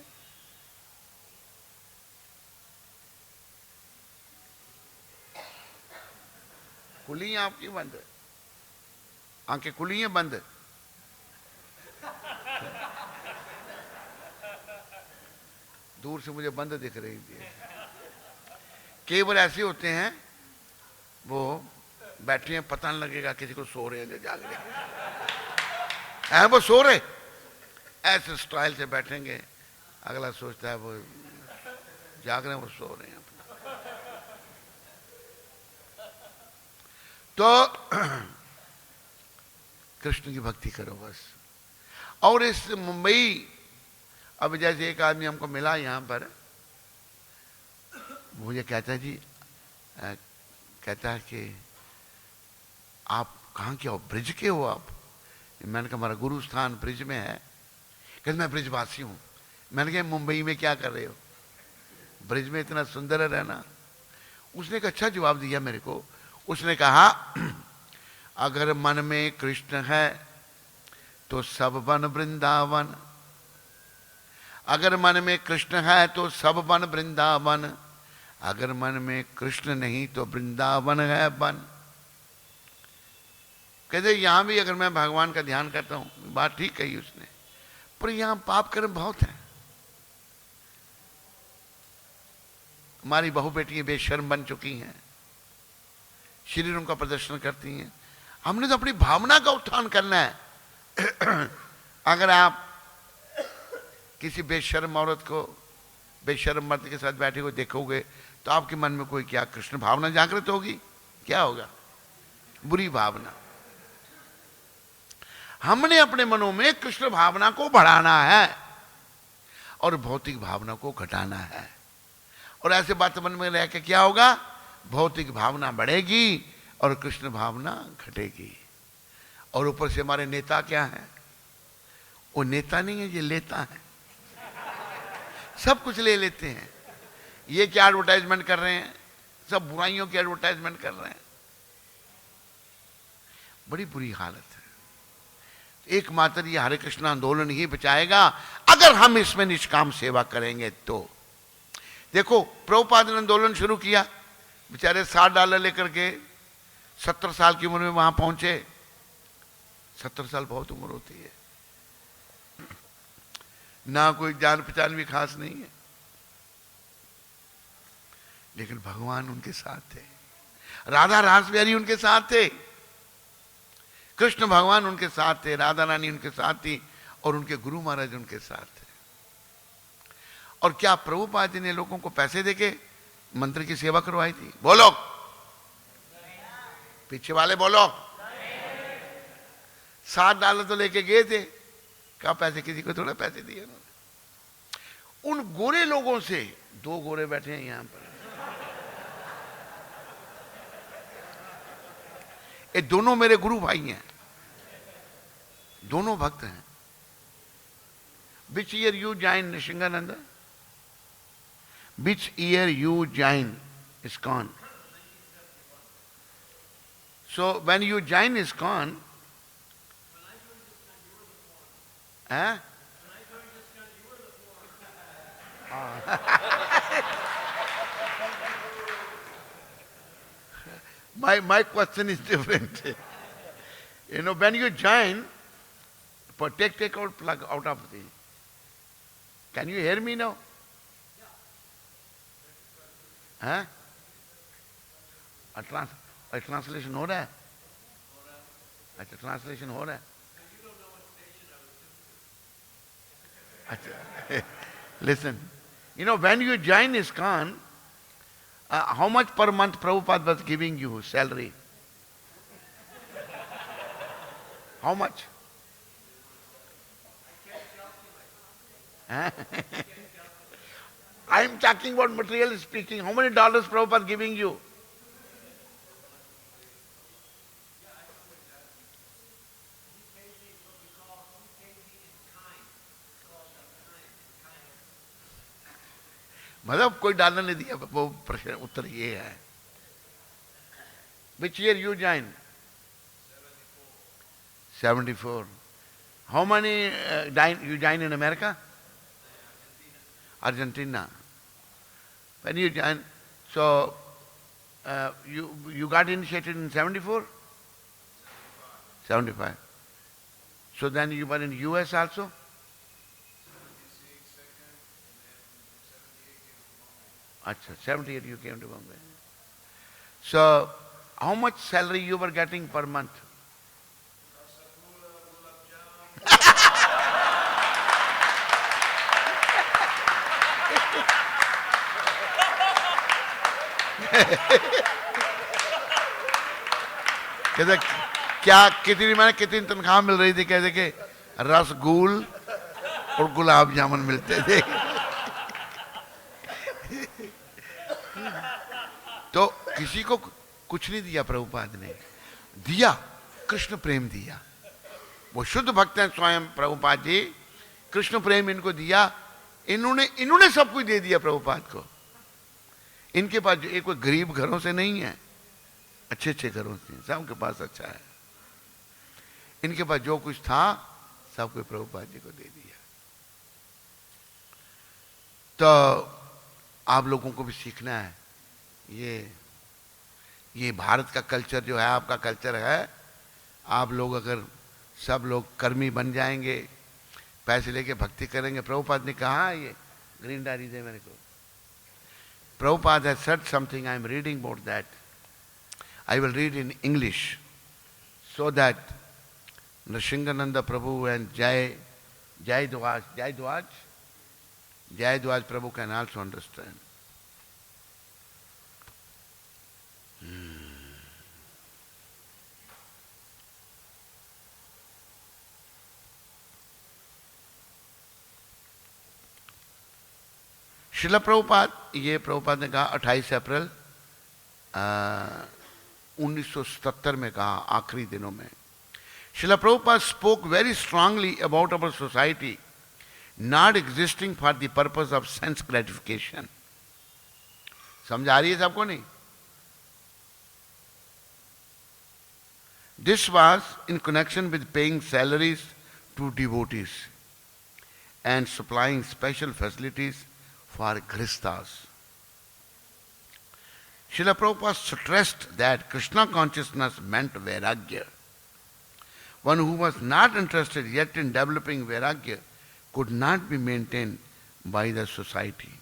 खुली हैं आपकी बंद, आंखें खुली हैं बंद, दूर से मुझे बंद दिख रही थी। केवल ऐसे होते हैं वो बैठे हैं, पता नहीं लगेगा किसी को सो रहे हैं, जो जाग रहे हैं वो सो रहे, ऐसे स्टाइल से बैठेंगे, अगला सोचता है वो जाग रहे हैं, वो सो रहे हैं। तो कृष्ण की भक्ति करो बस। और इस मुंबई, अब जैसे एक आदमी हमको मिला यहाँ पर, मुझे कहता है जी, कहता है कि आप कहाँ के हो, ब्रिज के हो आप? मैंने कहा हमारा गुरु स्थान ब्रिज में है। कहते मैं ब्रिजवासी हूँ। मैंने कहा मुंबई में क्या कर रहे हो, ब्रिज में इतना सुंदर है रहना। उसने एक अच्छा जवाब दिया मेरे को। उसने कहा अगर मन में कृष्ण है तो सब वन वृंदावन, अगर मन में कृष्ण है तो सब वन वृंदावन, अगर मन में कृष्ण नहीं तो वृंदावन है वन। कहते यहां भी अगर मैं भगवान का ध्यान करता हूं, बात ठीक कही उसने, पर यहां पाप कर्म बहुत है। हमारी बहू बेटियां बेशर्म बन चुकी हैं, शरीरों का प्रदर्शन करती हैं। हमने तो अपनी भावना का उत्थान करना है। अगर आप किसी बेशर्म औरत को बेशर्म मर्द के साथ बैठे हुए देखोगे तो आपके मन में कोई क्या कृष्ण भावना जागृत होगी? क्या होगा? बुरी भावना। हमने अपने मनों में कृष्ण भावना को बढ़ाना है और भौतिक भावना को घटाना है। और ऐसे बात मन में रह के क्या होगा? भौतिक भावना बढ़ेगी और कृष्ण भावना घटेगी। और ऊपर से हमारे नेता क्या है? वो नेता नहीं है, ये लेता है, सब कुछ ले लेते हैं। ये क्या एडवर्टाइजमेंट कर रहे हैं? सब बुराइयों की एडवर्टाइजमेंट कर रहे हैं। बड़ी बुरी हालत है। एकमात्र ये हरे कृष्ण आंदोलन ही बचाएगा अगर हम इसमें निष्काम सेवा करेंगे तो। देखो प्रभुपाद ने आंदोलन शुरू किया, बेचारे $60 लेकर के 70 साल की उम्र में वहां पहुंचे। 70 साल बहुत उम्र होती है, ना कोई जान पहचान भी खास नहीं है, लेकिन भगवान उनके साथ थे, राधा रास बिहारी उनके साथ थे, कृष्ण भगवान उनके साथ थे, राधा रानी उनके साथ थी और उनके गुरु महाराज उनके साथ थे। और क्या प्रभुपाद जी ने लोगों को पैसे देके मंत्र की सेवा करवाई थी? बोलो, पीछे वाले बोलो। $60 तो लेके गए थे, क्या पैसे, किसी को थोड़ा पैसे दिए उन्होंने। उन गोरे लोगों से, 2 गोरे बैठे हैं यहां पर, ये दोनों मेरे गुरु भाई हैं, दोनों भक्त हैं। Which year you joined Nrsingananda? Which year you joined ISKCON? So when you joined ISKCON, huh? My question is different. You know, when you join, take out plug out of the. Can you hear me now? हाँ? Translation हो रहा है? अच्छा, translation हो रहा है। अच्छा, listen. You know, when you join ISKCON, how much per month Prabhupada was giving you salary? How much? I am talking about material speaking. How many dollars Prabhupada giving you? मतलब कोई dollar नहीं दिया, वो प्रश्न उत्तर ये है। Which year you joined? 74. How many you joined in America? Argentina. When you joined, so you got initiated in 74? 75. So then you were in US also? Achha, 78 you came to Bombay. So how much salary you were getting per month? कहते क्या कितनी तनख्वाह मिल रही थी? कहते कि रसगुल और गुलाब जामुन मिलते थे। तो किसी को कुछ नहीं दिया प्रभुपाद ने, दिया कृष्ण प्रेम दिया। वो शुद्ध भक्त हैं स्वयं प्रभुपाद जी, कृष्ण प्रेम इनको दिया। इन्होंने सब कुछ दे दिया प्रभुपाद को। इनके पास जो एक कोई गरीब घरों से नहीं है, अच्छे अच्छे घरों से, सबके पास अच्छा है। इनके पास जो कुछ था सब कुछ प्रभुपाद जी को दे दिया। तो आप लोगों को भी सीखना है। ये भारत का कल्चर जो है, आपका कल्चर है। आप लोग अगर सब लोग कर्मी बन जाएंगे, पैसे लेके भक्ति करेंगे। प्रभुपाद ने कहा, ये ग्रीन डायरी दे मेरे को। Prabhupada has said something, I am reading about that. I will read in English so that Nrsingananda Prabhu and Jai Dwaj Prabhu can also understand. शिला प्रभुपाद, ये प्रभुपाद ने कहा 28 अप्रैल 1977 में कहा, आखिरी दिनों में। शिला Prabhupada spoke very strongly about our society not existing for the purpose of sense gratification. समझ आ रही है सबको? नहीं। This was in connection with paying salaries to devotees and supplying special facilities for Gristas. Srila Prabhupada stressed that Krishna consciousness meant Vairagya. One who was not interested yet in developing Vairagya could not be maintained by the society.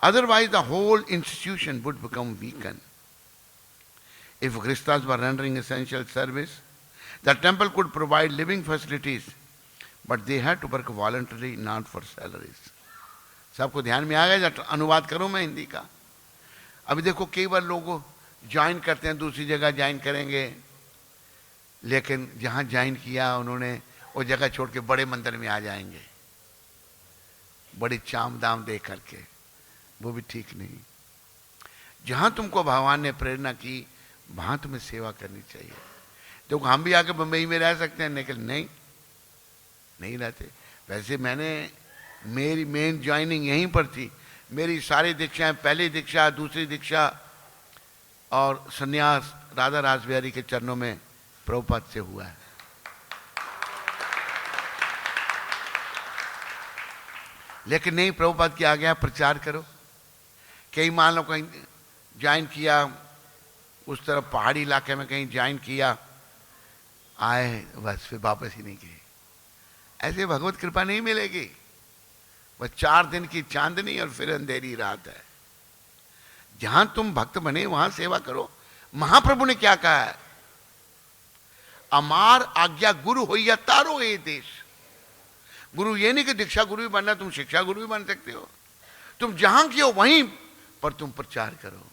Otherwise, the whole institution would become weakened. If Gristas were rendering essential service, the temple could provide living facilities, but they had to work voluntarily, not for salaries. सबको ध्यान में आ गया? अनुवाद करूं मैं हिंदी का? अभी देखो कई बार लोग ज्वाइन करते हैं, दूसरी जगह ज्वाइन करेंगे, लेकिन जहां ज्वाइन किया उन्होंने वो जगह छोड़ के बड़े मंदिर में आ जाएंगे, बड़ी चाम दाम दे करके। वो भी ठीक नहीं। जहां तुमको भगवान ने प्रेरणा की वहां तुम्हें सेवा करनी चाहिए। तो हम भी आके बंबई में रह सकते हैं, लेकिन नहीं रहते। वैसे मेरी मेन ज्वाइनिंग यहीं पर थी। मेरी सारी दीक्षाएं, पहली दीक्षा, दूसरी दीक्षा और सन्यास राधा रास बिहारी के चरणों में प्रभुपाद से हुआ है। लेकिन नहीं, प्रभुपाद की आज्ञा प्रचार करो। कई मान लो कहीं ज्वाइन किया, उस तरफ पहाड़ी इलाके में कहीं ज्वाइन किया, आए बस फिर वापस ही नहीं गए। ऐसे भगवत कृपा नहीं मिलेगी। बस 4 दिन की चांदनी और फिर अंधेरी रात है। जहां तुम भक्त बने वहां सेवा करो। महाप्रभु ने क्या कहा है? अमार आज्ञा गुरु हो या तारो ये देश। गुरु ये नहीं कि दीक्षा गुरु भी बनना, तुम शिक्षा गुरु भी बन सकते हो। तुम जहां की हो वहीं पर तुम प्रचार करो।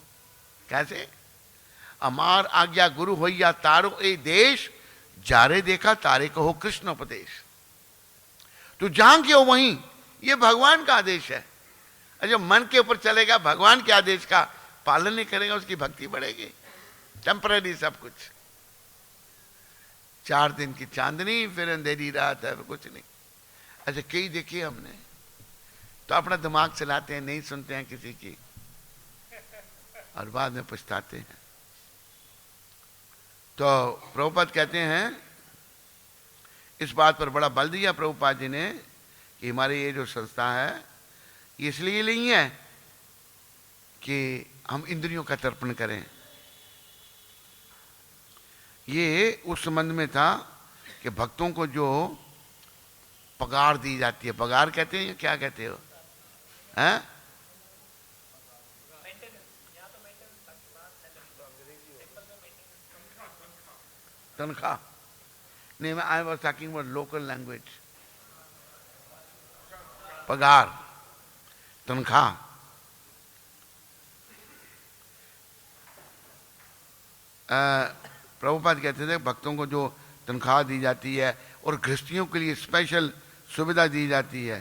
कैसे? अमार आज्ञा गुरु हो या तारो ए देश, जारे देखा तारे कहो कृष्ण उपदेश। तो जहां की हो वहीं, ये भगवान का आदेश है। और जब मन के ऊपर चलेगा, भगवान के आदेश का पालन नहीं करेगा, उसकी भक्ति बढ़ेगी। टेम्पररी सब कुछ। 4 दिन की चांदनी फिर अंधेरी रात है, कुछ नहीं। अच्छा, कई देखिए हमने तो अपना दिमाग चलाते हैं, नहीं सुनते हैं किसी की, और बाद में पछताते हैं। तो प्रभुपाद कहते हैं, इस बात पर बड़ा बल दिया प्रभुपाद जी ने कि हमारी ये जो संस्था है, ये इसलिए नहीं है कि हम इंद्रियों का तर्पण करें। ये उस संबंध में था कि भक्तों को जो पगार दी जाती है, पगार कहते हैं या क्या कहते हो? हैं? तनख्वाह नहीं, मैं I was talking about local language. पगार, तनख्वाह। प्रभुपाद कहते थे भक्तों को जो तनख्वाह दी जाती है और गृहस्थियों के लिए स्पेशल सुविधा दी जाती है।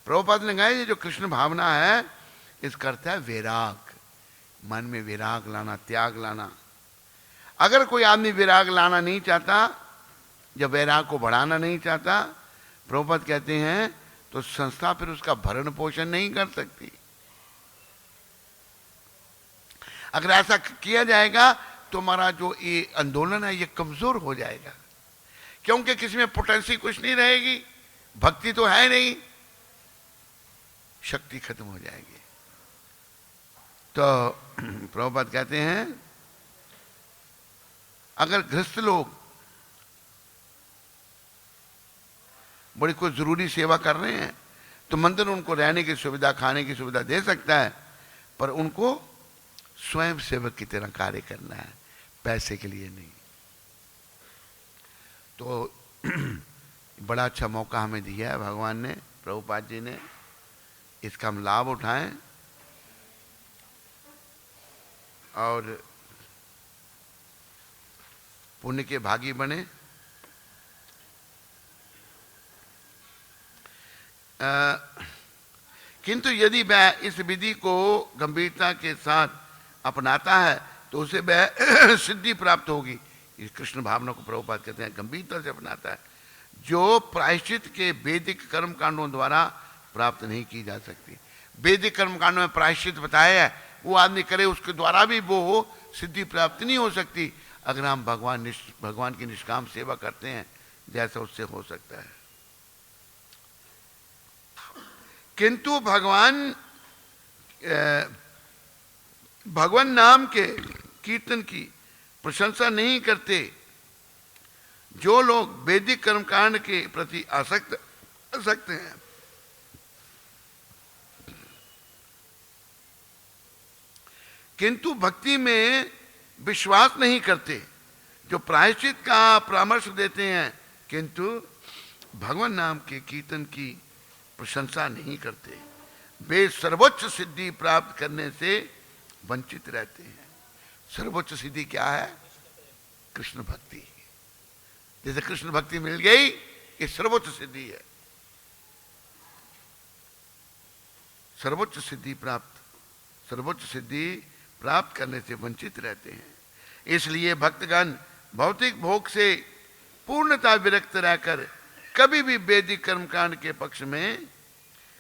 प्रभुपाद ने कहा ये जो कृष्ण भावना है, इसका अर्थ है वैराग। मन में वैराग लाना, त्याग लाना। अगर कोई आदमी वैराग लाना नहीं चाहता, जब वैराग को बढ़ाना नहीं चाहता, प्रभुपाद कहते हैं तो संस्था फिर उसका भरण पोषण नहीं कर सकती। अगर ऐसा किया जाएगा तो हमारा जो ये आंदोलन है ये कमजोर हो जाएगा, क्योंकि किसी में पोटेंसी कुछ नहीं रहेगी, भक्ति तो है नहीं, शक्ति खत्म हो जाएगी। तो प्रभुपाद कहते हैं अगर गृहस्थ लोग बड़ी कोई जरूरी सेवा कर रहे हैं तो मंदिर उनको रहने की सुविधा, खाने की सुविधा दे सकता है, पर उनको स्वयं सेवक की तरह कार्य करना है, पैसे के लिए नहीं। तो बड़ा अच्छा मौका हमें दिया है भगवान ने, प्रभुपाद जी ने। इसका हम लाभ उठाएं और पुण्य के भागी बने। किंतु यदि वह इस विधि को गंभीरता के साथ अपनाता है तो उसे वह सिद्धि प्राप्त होगी। इस कृष्ण भावना को प्रभुपाद कहते हैं गंभीरता से अपनाता है, जो प्रायश्चित के वैदिक कर्म कांडों द्वारा प्राप्त नहीं की जा सकती। वैदिक कर्म कांडों में प्रायश्चित बताया है, वो आदमी करे उसके द्वारा भी वो सिद्धि प्राप्त नहीं हो सकती। अगर हम भगवान की निष्काम सेवा करते हैं जैसा उससे हो सकता है। किंतु भगवान नाम के कीर्तन की प्रशंसा नहीं करते जो लोग वैदिक कर्मकांड के प्रति आसक्त हैं। किंतु भक्ति में विश्वास नहीं करते जो प्रायश्चित का परामर्श देते हैं, किंतु भगवान नाम के कीर्तन की प्रशंसा नहीं करते, वे सर्वोच्च सिद्धि प्राप्त करने से वंचित रहते हैं। सर्वोच्च सिद्धि क्या है? कृष्ण भक्ति। जैसे कृष्ण भक्ति मिल गई, ये सर्वोच्च सिद्धि है। सर्वोच्च सिद्धि प्राप्त करने से वंचित रहते हैं। इसलिए भक्तगण भौतिक भोग से पूर्णतः विरक्त रहकर कभी भी वैदिक कर्मकांड के पक्ष में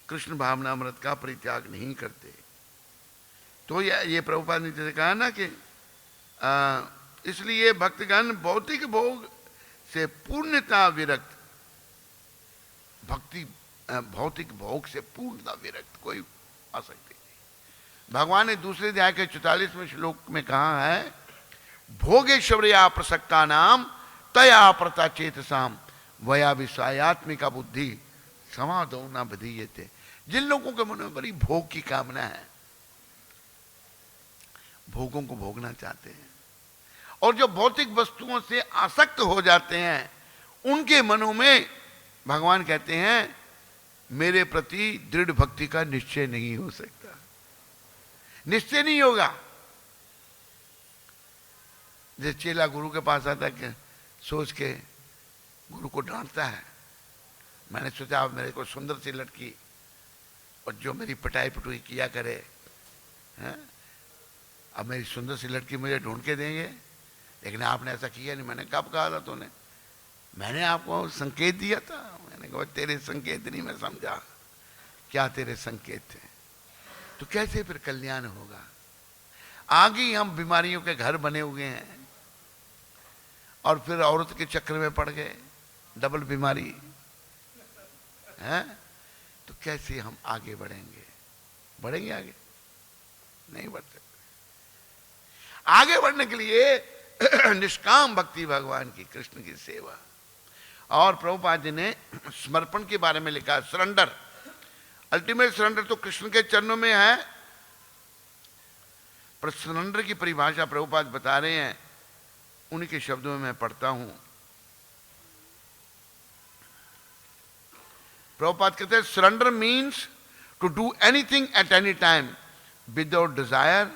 कृष्ण भावनामृत का परित्याग नहीं करते। तो ये प्रभुपाद ने जैसे कहा ना कि इसलिए भक्तगण भौतिक भोग से पूर्णतः विरक्त, भौतिक भोग से पूर्णतः विरक्त कोई आसक्ति नहीं। भगवान ने दूसरे अध्याय के 44वें श्लोक में कहा है, भोगेश्वर्या प्रसक्ता नाम तया प्रता चेतसाम वया विषयात्मिका बुद्धि समाधो न बधीयते। जिन लोगों के मन में बड़ी भोग की कामना है, भोगों को भोगना चाहते हैं, और जो भौतिक वस्तुओं से आसक्त हो जाते हैं, उनके मनों में भगवान कहते हैं मेरे प्रति दृढ़ भक्ति का निश्चय नहीं हो सकता। निश्चय नहीं होगा। जैसे चेला गुरु के पास आता है, सोच के गुरु को डांटता है, मैंने सोचा अब मेरे को सुंदर सी लड़की और जो मेरी पटाई पटुई किया करे, हैं? अब मेरी सुंदर सी लड़की मुझे ढूंढ के देंगे, लेकिन आपने ऐसा किया नहीं। मैंने कब कहा था तूने? मैंने आपको संकेत दिया था। मैंने कहा तेरे संकेत नहीं मैं समझा, क्या तेरे संकेत थे? तो कैसे फिर कल्याण होगा? आगे हम बीमारियों के घर बने हुए हैं और फिर औरत के चक्कर में पड़ गए, डबल बीमारी है, तो कैसे हम आगे बढ़ेंगे? बढ़ेंगे आगे? नहीं बढ़ सकते। आगे बढ़ने के लिए निष्काम भक्ति भगवान की, कृष्ण की सेवा। और प्रभुपाद जी ने समर्पण के बारे में लिखा, सरेंडर, अल्टीमेट सरेंडर तो कृष्ण के चरणों में है, पर सरेंडर की परिभाषा प्रभुपाद बता रहे हैं, उन्हीं के शब्दों में मैं पढ़ता हूं। प्रभुपाद कहते हैं surrender means to do anything at any time without desire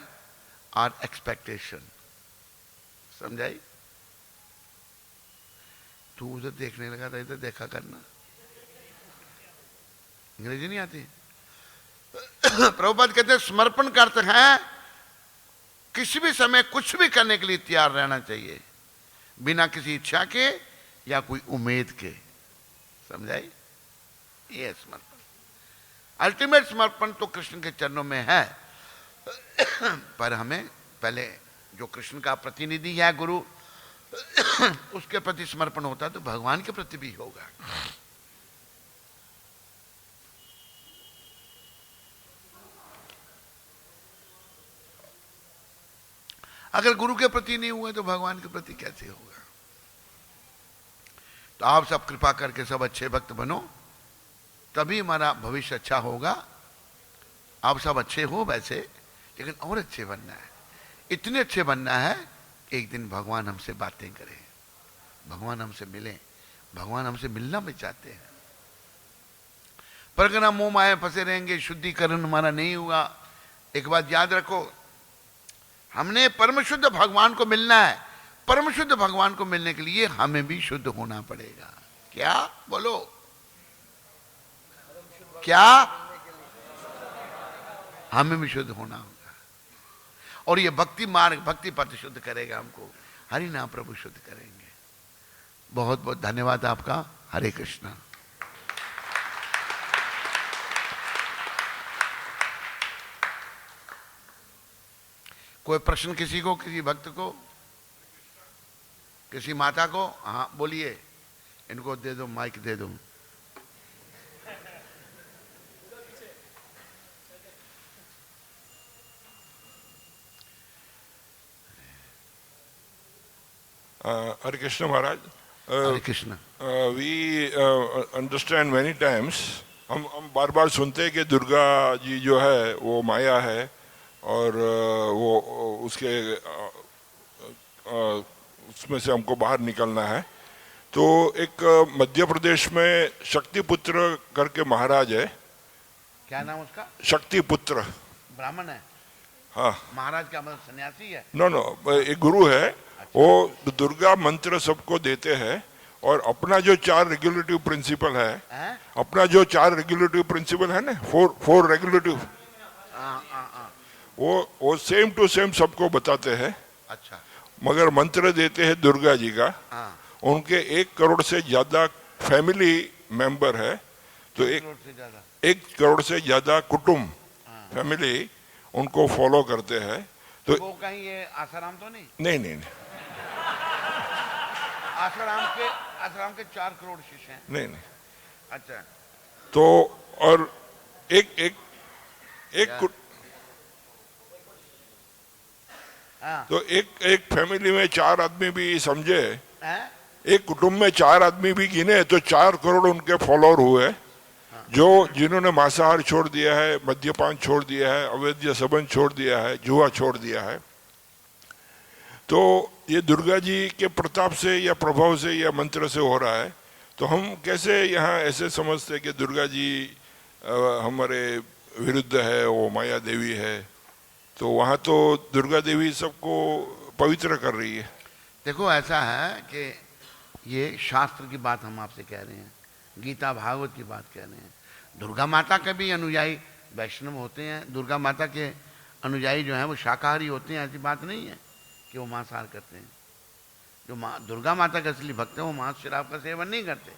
और एक्सपेक्टेशन। समझाई? तू उधर देखने लगा था, इधर देखा करना। अंग्रेजी नहीं आती? प्रभुपाद कहते हैं समर्पण का अर्थ है किसी भी समय कुछ भी करने के लिए तैयार रहना चाहिए, बिना किसी इच्छा के या कोई उम्मीद के। समझाई? ये समर्पण, अल्टीमेट समर्पण तो कृष्ण के चरणों में है। पर हमें पहले जो कृष्ण का प्रतिनिधि है गुरु, उसके प्रति समर्पण होता है तो भगवान के प्रति भी होगा। अगर गुरु के प्रति नहीं हुए तो भगवान के प्रति कैसे होगा? तो आप सब कृपा करके सब अच्छे भक्त बनो, तभी हमारा भविष्य अच्छा होगा। आप सब अच्छे हो वैसे, लेकिन और अच्छे बनना है। इतने अच्छे बनना है एक दिन भगवान हमसे बातें करें, भगवान हमसे मिलें। भगवान हमसे मिलना भी चाहते हैं, पर अगर हम मोह माया फंसे रहेंगे, शुद्धिकरण हमारा नहीं हुआ। एक बात याद रखो, हमने परम शुद्ध भगवान को मिलना है। परम शुद्ध भगवान को मिलने के लिए हमें भी शुद्ध होना पड़ेगा। क्या बोलो? क्या? हमें भी शुद्ध होना होगा। और ये भक्ति मार्ग, भक्ति पथ शुद्ध करेगा हमको। हरि नाम प्रभु शुद्ध करेंगे। बहुत बहुत धन्यवाद आपका। हरे कृष्णा। कोई प्रश्न किसी को, किसी भक्त को? किसी माता को, हाँ बोलिए, इनको दे दो, माइक दे दो। Hare Krishna Maharaj. Hare Krishna. We understand many times. हम बार बार सुनते हैं कि दुर्गा जी जो है वो माया है और वो उसके उसमें से हमको बाहर निकलना है। तो एक मध्य प्रदेश में शक्तिपुत्र करके महाराज है। क्या नाम उसका? शक्तिपुत्र। ब्राह्मण है? हाँ। महाराज का मतलब सन्यासी है? नो नो, एक गुरु है। वो दुर्गा मंत्र सबको देते हैं और अपना जो 4 रेगुलेटिव प्रिंसिपल है, अपना जो 4 रेगुलेटिव प्रिंसिपल है ना, 4 रेगुलेटिव, वो सेम टू सेम सबको बताते हैं। अच्छा। मगर मंत्र देते हैं दुर्गा जी का। उनके 1 करोड़ से ज्यादा फैमिली मेंबर है, तो 1 करोड़ से ज्यादा कुटुंब, फैमिली उनको फॉलो करते हैं। तो वो कहीं ये आसाराम तो नहीं? नहीं नहीं, नहीं। आसाराम के 4 करोड़ शिष्य हैं? नहीं नहीं। अच्छा। तो और एक तो एक फैमिली में 4 आदमी भी समझे, एक कुटुंब में 4 आदमी भी गिने तो 4 करोड़ उनके फॉलोअर हुए, जो जिन्होंने मांसाहार छोड़ दिया है, मद्यपान छोड़ दिया है, अवैध संबंध छोड़ दिया है, जुआ छोड़ दिया है। तो ये दुर्गा जी के प्रताप से या प्रभाव से या मंत्र से हो रहा है। तो हम कैसे यहाँ ऐसे समझते हैं कि दुर्गा जी हमारे विरुद्ध है, वो माया देवी है। तो वहाँ तो दुर्गा देवी सबको पवित्र कर रही है। देखो ऐसा है कि ये शास्त्र की बात हम आपसे कह रहे हैं, गीता भागवत की बात कह रहे हैं। दुर्गा माता के भी अनुयायी वैष्णव होते हैं, दुर्गा माता के अनुयायी जो हैं वो शाकाहारी होते हैं। ऐसी बात नहीं है कि वो मांसाहार करते हैं। जो दुर्गा माता के असली भक्त हैं वो मांस शराब का सेवन नहीं करते।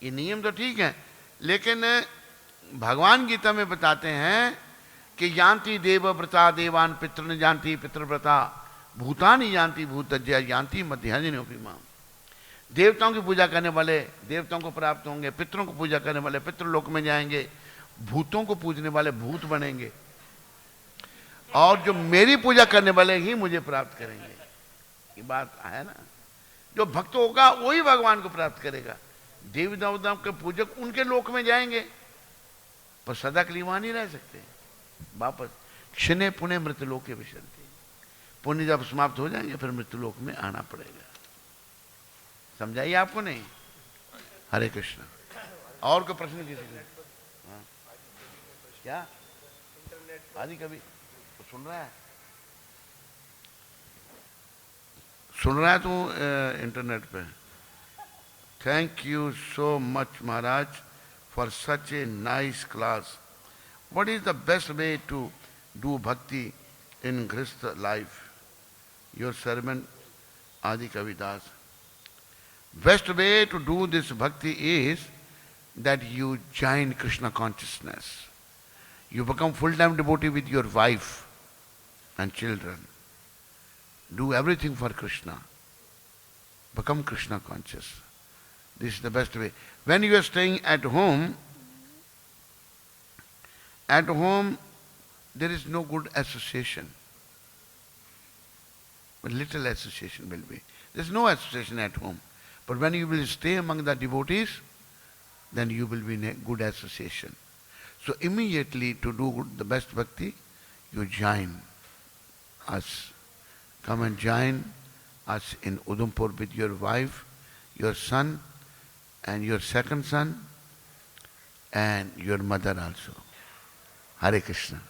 ये नियम तो ठीक है, लेकिन भगवान गीता में बताते हैं कि यान्ति देव व्रता देवान पितृन जानती पितृव्रता भूतानि जानती भूतज्या जानती मध्यान्ह माम। देवताओं की पूजा करने वाले देवताओं को प्राप्त होंगे, पितरों को पूजा करने वाले पितृलोक में जाएंगे, भूतों को पूजने वाले भूत बनेंगे, और जो मेरी पूजा करने वाले ही मुझे प्राप्त करेंगे। ये बात है ना, जो भक्त होगा वही भगवान को प्राप्त करेगा। देवी देवताओं के पूजक उनके लोक में जाएंगे, पर सदा के लिए वहां नहीं रह सकते। वापस क्षणे पुण्य मृत्युलोक के विशंति, पुण्य जब समाप्त हो जाएंगे फिर मृत्युलोक में आना पड़ेगा। समझाइए आपको नहीं? हरे कृष्ण। और कोई प्रश्न किसी को? क्या आदि कभी तो सुन रहा है? सुन रहा है तो इंटरनेट पे। Thank you so much Maharaj for such a nice class. What is the best way to do bhakti in grihastha life? Your servant Adi Kavidas. Best way to do this bhakti is that you join Krishna consciousness. You become full-time devotee with your wife and children. Do everything for Krishna. Become Krishna conscious. This is the best way. When you are staying at home there is no good association. But little association will be. There is no association at home. But when you will stay among the devotees, then you will be in a good association. So immediately to do the best bhakti, you join us. Come and join us in Udhampur with your wife, your son, and your second son, and your mother also. Hare Krishna.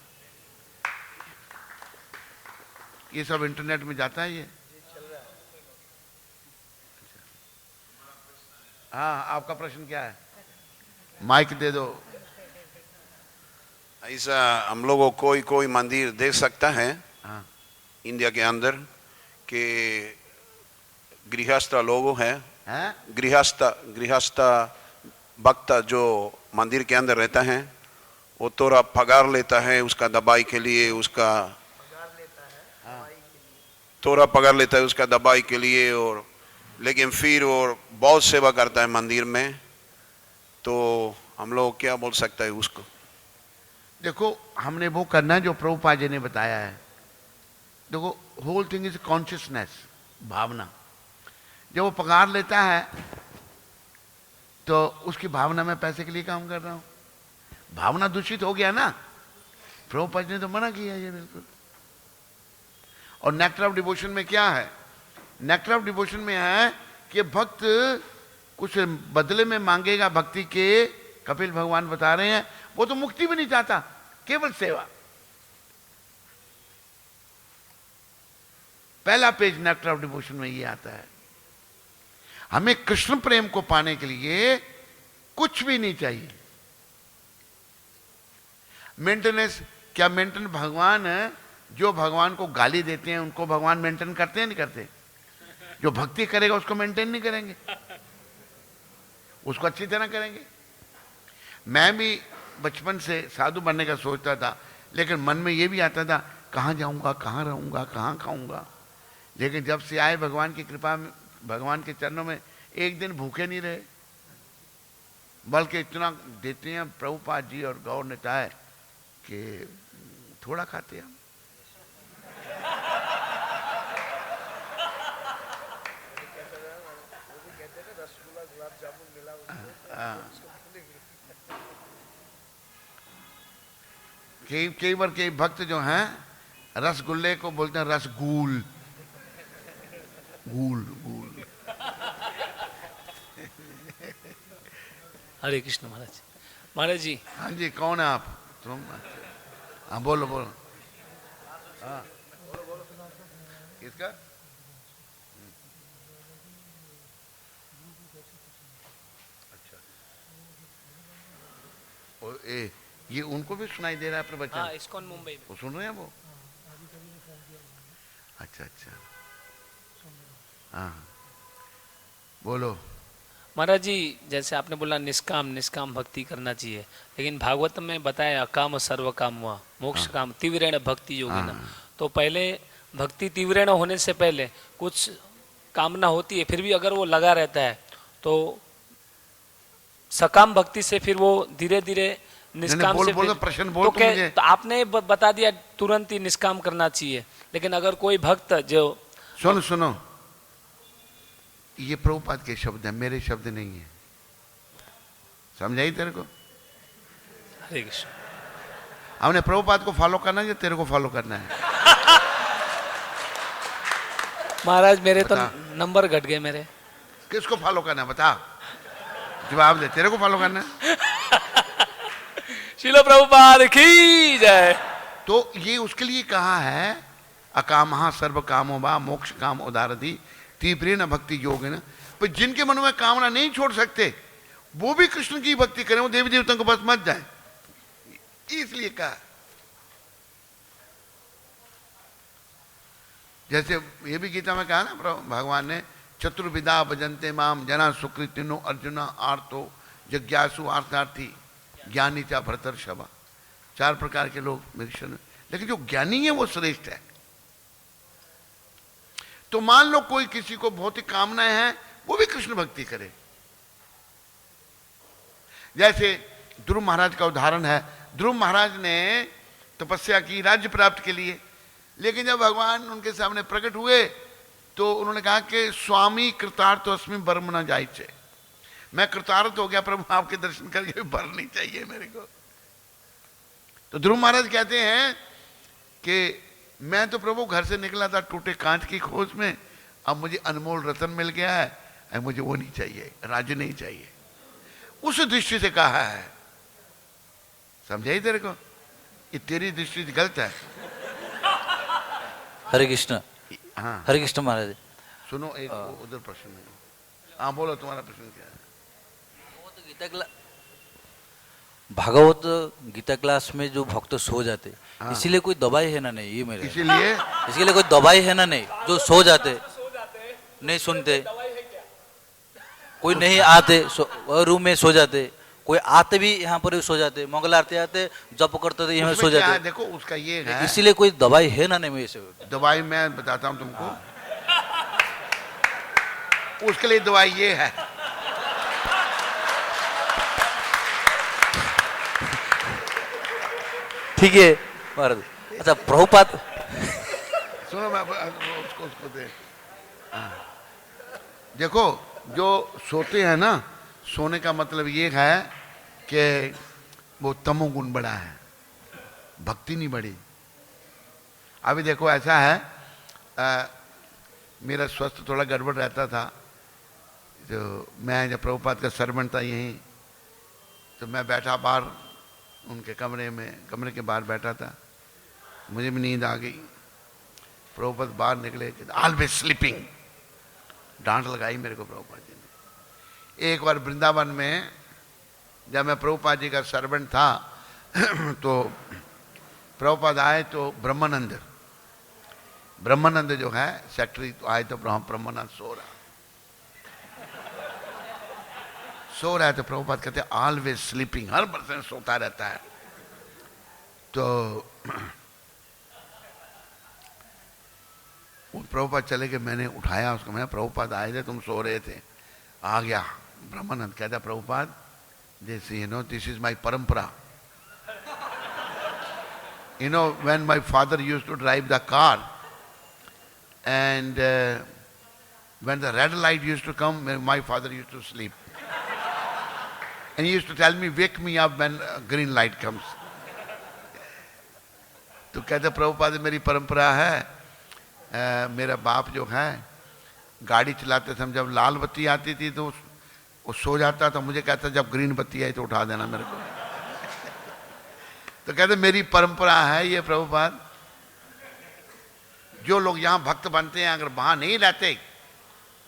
ये सब internet में जाता है ये? हाँ, आपका प्रश्न क्या है? माइक दे दो। ऐसा हम लोगों कोई मंदिर देख सकता है हाँ। इंडिया के अंदर के गृहस्थ लोग हैं, गृहस्थ भक्त जो मंदिर के अंदर रहता है, वो थोड़ा पगार लेता है उसका दवाई के लिए, उसका थोड़ा पकड़ लेता है उसका दवाई के लिए, और लेकिन फिर वो बहुत सेवा करता है मंदिर में, तो हम लोग क्या बोल सकता है उसको? देखो, हमने वो करना है जो प्रभुपाद जी ने बताया है। देखो, होल थिंग इज कॉन्शियसनेस, भावना। जब वो पगार लेता है तो उसकी भावना में पैसे के लिए काम कर रहा हूं, भावना दूषित हो गया ना। प्रभुपाद ने तो मना किया ये बिल्कुल। और नेक्टर ऑफ डिवोशन में क्या है? नेक्टर ऑफ डिवोशन में है कि भक्त कुछ बदले में मांगेगा भक्ति के, कपिल भगवान बता रहे हैं, वो तो मुक्ति भी नहीं चाहता, केवल सेवा। पहला पेज नेक्टर ऑफ डिवोशन में ये आता है। हमें कृष्ण प्रेम को पाने के लिए कुछ भी नहीं चाहिए। मेंटेनेंस क्या? मेंटेन भगवान है, जो भगवान को गाली देते हैं उनको भगवान मेंटेन करते हैं नहीं करते? जो भक्ति करेगा उसको मेंटेन नहीं करेंगे, उसको अच्छी तरह करेंगे। मैं भी बचपन से साधु बनने का सोचता था, लेकिन मन में ये भी आता था कहाँ जाऊंगा, कहाँ रहूंगा, कहाँ खाऊंगा। लेकिन जब से आए भगवान की कृपा में, भगवान के चरणों में, एक दिन भूखे नहीं रहे, बल्कि इतना देते हैं प्रभुपाद जी और गौर नेता है कि थोड़ा खाते हैं। कई बार कई भक्त जो हैं रसगुल्ले को बोलते हैं रसगुल, गूल गूल। हरे कृष्ण महाराज। महाराज जी। हाँ जी, कौन है आप? तुम? हाँ बोलो बोलो। हाँ किसका? अच्छा, और ये उनको भी सुनाई दे रहा है प्रवचन? हाँ, इस्कॉन मुंबई में। वो सुन रहे हैं वो? अच्छा अच्छा, हाँ बोलो। महाराज जी, जैसे आपने बोला निष्काम निष्काम भक्ति करना चाहिए, लेकिन भागवत में बताया अकाम सर्व काम हुआ मोक्ष काम तीव्रेण भक्ति योगिना। तो पहले भक्ति तीव्रेण होने से पहले कुछ कामना होती है, फिर भी अगर वो लगा रहता है तो सकाम भक्ति से फिर वो धीरे धीरे निष्काम से बोल, प्रश्न बोल तो, तो आपने बता दिया तुरंत ही निष्काम करना चाहिए, लेकिन अगर कोई भक्त जो सुनो, ये प्रभुपाद के शब्द हैं, मेरे शब्द नहीं है। समझाई तेरे को? हरे कृष्ण। हमने प्रभुपाद को फॉलो करना है या तेरे को फॉलो करना है? महाराज मेरे तो नंबर घट गए मेरे। किसको फॉलो करना है बता, जवाब दे। तेरे को फॉलो करना है? श्रील प्रभुपाद की जय। तो ये उसके लिए कहा है अकामहा सर्व कामो बा मोक्ष काम उदारधि तीव्रेण भक्ति योग है ना। पर जिनके मन में कामना नहीं छोड़ सकते वो भी कृष्ण की भक्ति करें, वो देवी देवताओं के पास मत जाए, इसलिए कहा। जैसे ये भी गीता में कहा ना भगवान ने, चतुर्विधा भजन्ते माम जना सुकृतिनो अर्जुन आर्तो जिज्ञासु आर्थार्थी ज्ञानी चा भरतर्षभा। 4 प्रकार के लोग मेरे शरण, लेकिन जो ज्ञानी है वो श्रेष्ठ है। तो मान लो कोई किसी को भौतिक कामनाएं हैं, वो भी कृष्ण भक्ति करे। जैसे ध्रुव महाराज का उदाहरण है। ध्रुव महाराज ने तपस्या की राज्य प्राप्त के लिए, लेकिन जब भगवान उनके सामने प्रकट हुए तो उन्होंने कहा कि स्वामी कृतार्थ अस्मि बर्म न जाइचे। मैं कृतार्थ हो गया प्रभु, आपके दर्शन करके बर नहीं चाहिए मेरे को। तो ध्रुव महाराज कहते हैं कि मैं तो प्रभु घर से निकला था टूटे कांच की खोज में, अब मुझे अनमोल रतन मिल गया है, मुझे वो नहीं चाहिए, राज्य नहीं चाहिए। उस दृष्टि से कहा है। समझाई तेरे को? ये तेरी दृष्टि गलत है। हरे कृष्ण। हाँ हरे कृष्ण महाराज। सुनो, एक उधर प्रश्न है। हाँ बोलो, तुम्हारा प्रश्न क्या है? भागवत गीता क्लास में जो भक्त सो जाते, इसीलिए कोई दवाई है ना? नहीं, ये मेरे इसीलिए इसके लिए कोई दवाई है ना? नहीं, जो सो जाते नहीं सुनते, कोई नहीं आते, रूम में सो जाते, कोई आते भी यहाँ पर भी सो जाते, मंगल आरती आते, जप करते तो यहाँ सो उसमें क्या है, जाते। देखो उसका ये है, इसीलिए कोई दवाई है ना नहीं में से। दवाई मैं बताता हूं तुमको, उसके लिए दवाई ये है, ठीक है महाराज। अच्छा प्रभुपाद, सुनो मैं उसको दे। हाँ। देखो जो सोते हैं ना, सोने का मतलब ये है कि वो तमोगुण बढ़ा है, भक्ति नहीं बढ़ी। अभी देखो ऐसा है, मेरा स्वास्थ्य थोड़ा गड़बड़ रहता था, तो मैं जब प्रभुपाद का सर्वेंट था यहीं, तो मैं बैठा बाहर उनके कमरे के बाहर बैठा था, मुझे भी नींद आ गई। प्रभुपाद बाहर निकले, ऑलवेज स्लीपिंग, डांट लगाई मेरे को प्रभुपाद जी ने। एक बार वृंदावन में जब मैं प्रभुपाद जी का सर्वेंट था तो प्रभुपाद आए तो ब्रह्मानंद जो है सेक्रेटरी तो आए, तो ब्रह्मानंद सो रहा है, तो प्रभुपाद कहते हैं ऑलवेज स्लीपिंग, हर पर्सन सोता रहता है। तो प्रभुपाद चले गए, मैंने उठाया उसको, मैं प्रभुपाद आए थे, तुम सो रहे थे। आ गया ब्रह्मानंद, कहता Prabhupada this this is my परंपरा, when my father used to drive the car and when the red light used to come, my father used to sleep and he used to tell me wake me up when green light comes. तो कहते प्रभुपाद मेरी परंपरा है, मेरा बाप जो है गाड़ी चलाते समय जब लाल बत्ती आती थी तो वो सो जाता था, मुझे कहता जब ग्रीन बत्ती आई तो उठा देना मेरे को। तो कहते मेरी परंपरा है ये प्रभुपाद, जो लोग यहाँ भक्त बनते हैं अगर वहां नहीं रहते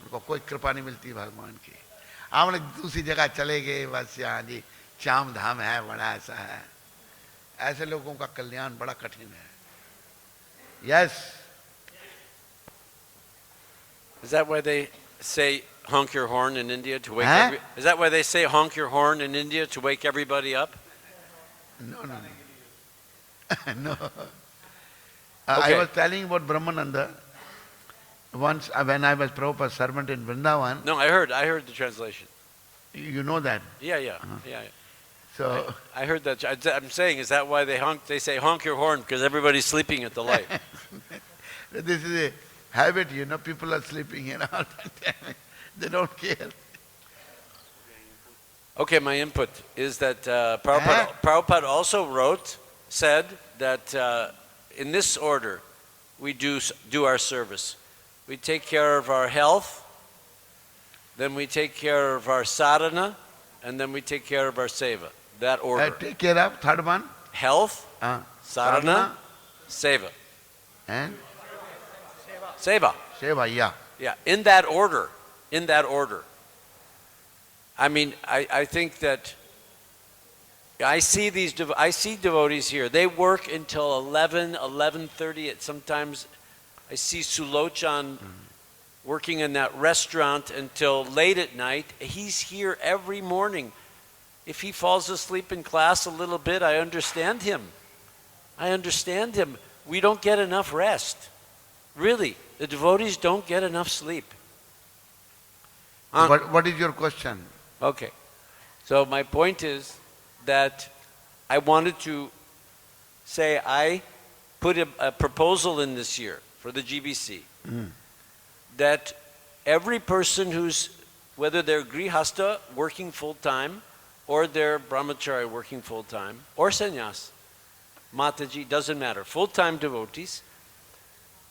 उनको कोई कृपा नहीं मिलती भगवान की। आप लोग दूसरी जगह चले गए, बस यहाँ जी चाम धाम है, बड़ा ऐसा है, ऐसे लोगों का कल्याण बड़ा कठिन है। Yes, Is that why they say honk your horn in India to wake Huh? Is that why they say honk your horn in India to wake everybody up? no. No. I Okay. was telling about Brahmananda. Once when I was Prabhupada's servant in Vrindavan, No, I heard the translation. you know that. Yeah. So I heard that. I'm saying, is that why they say honk your horn because everybody's sleeping at the light? this is a habit, people are sleeping and all that. They don't care. Okay, my input is that Huh? Prabhupada also said that in this order we do our service. We take care of our health, then we take care of our sadhana, and then we take care of our seva. That order. Take care of third one. Health, sadhana, seva. And Seva. Seva, yeah. Yeah, in that order. I mean, I think that I see devotees here. They work until 11:30. Sometimes I see Sulochan working in that restaurant until late at night. He's here every morning. If he falls asleep in class a little bit, I understand him. We don't get enough rest. Really, the devotees don't get enough sleep. What is your question? Okay. So my point is that I wanted to say I put a proposal in this year for the GBC that every person whether they're grihasta working full-time or they're brahmachari working full-time or sannyas, Mataji, doesn't matter, full-time devotees,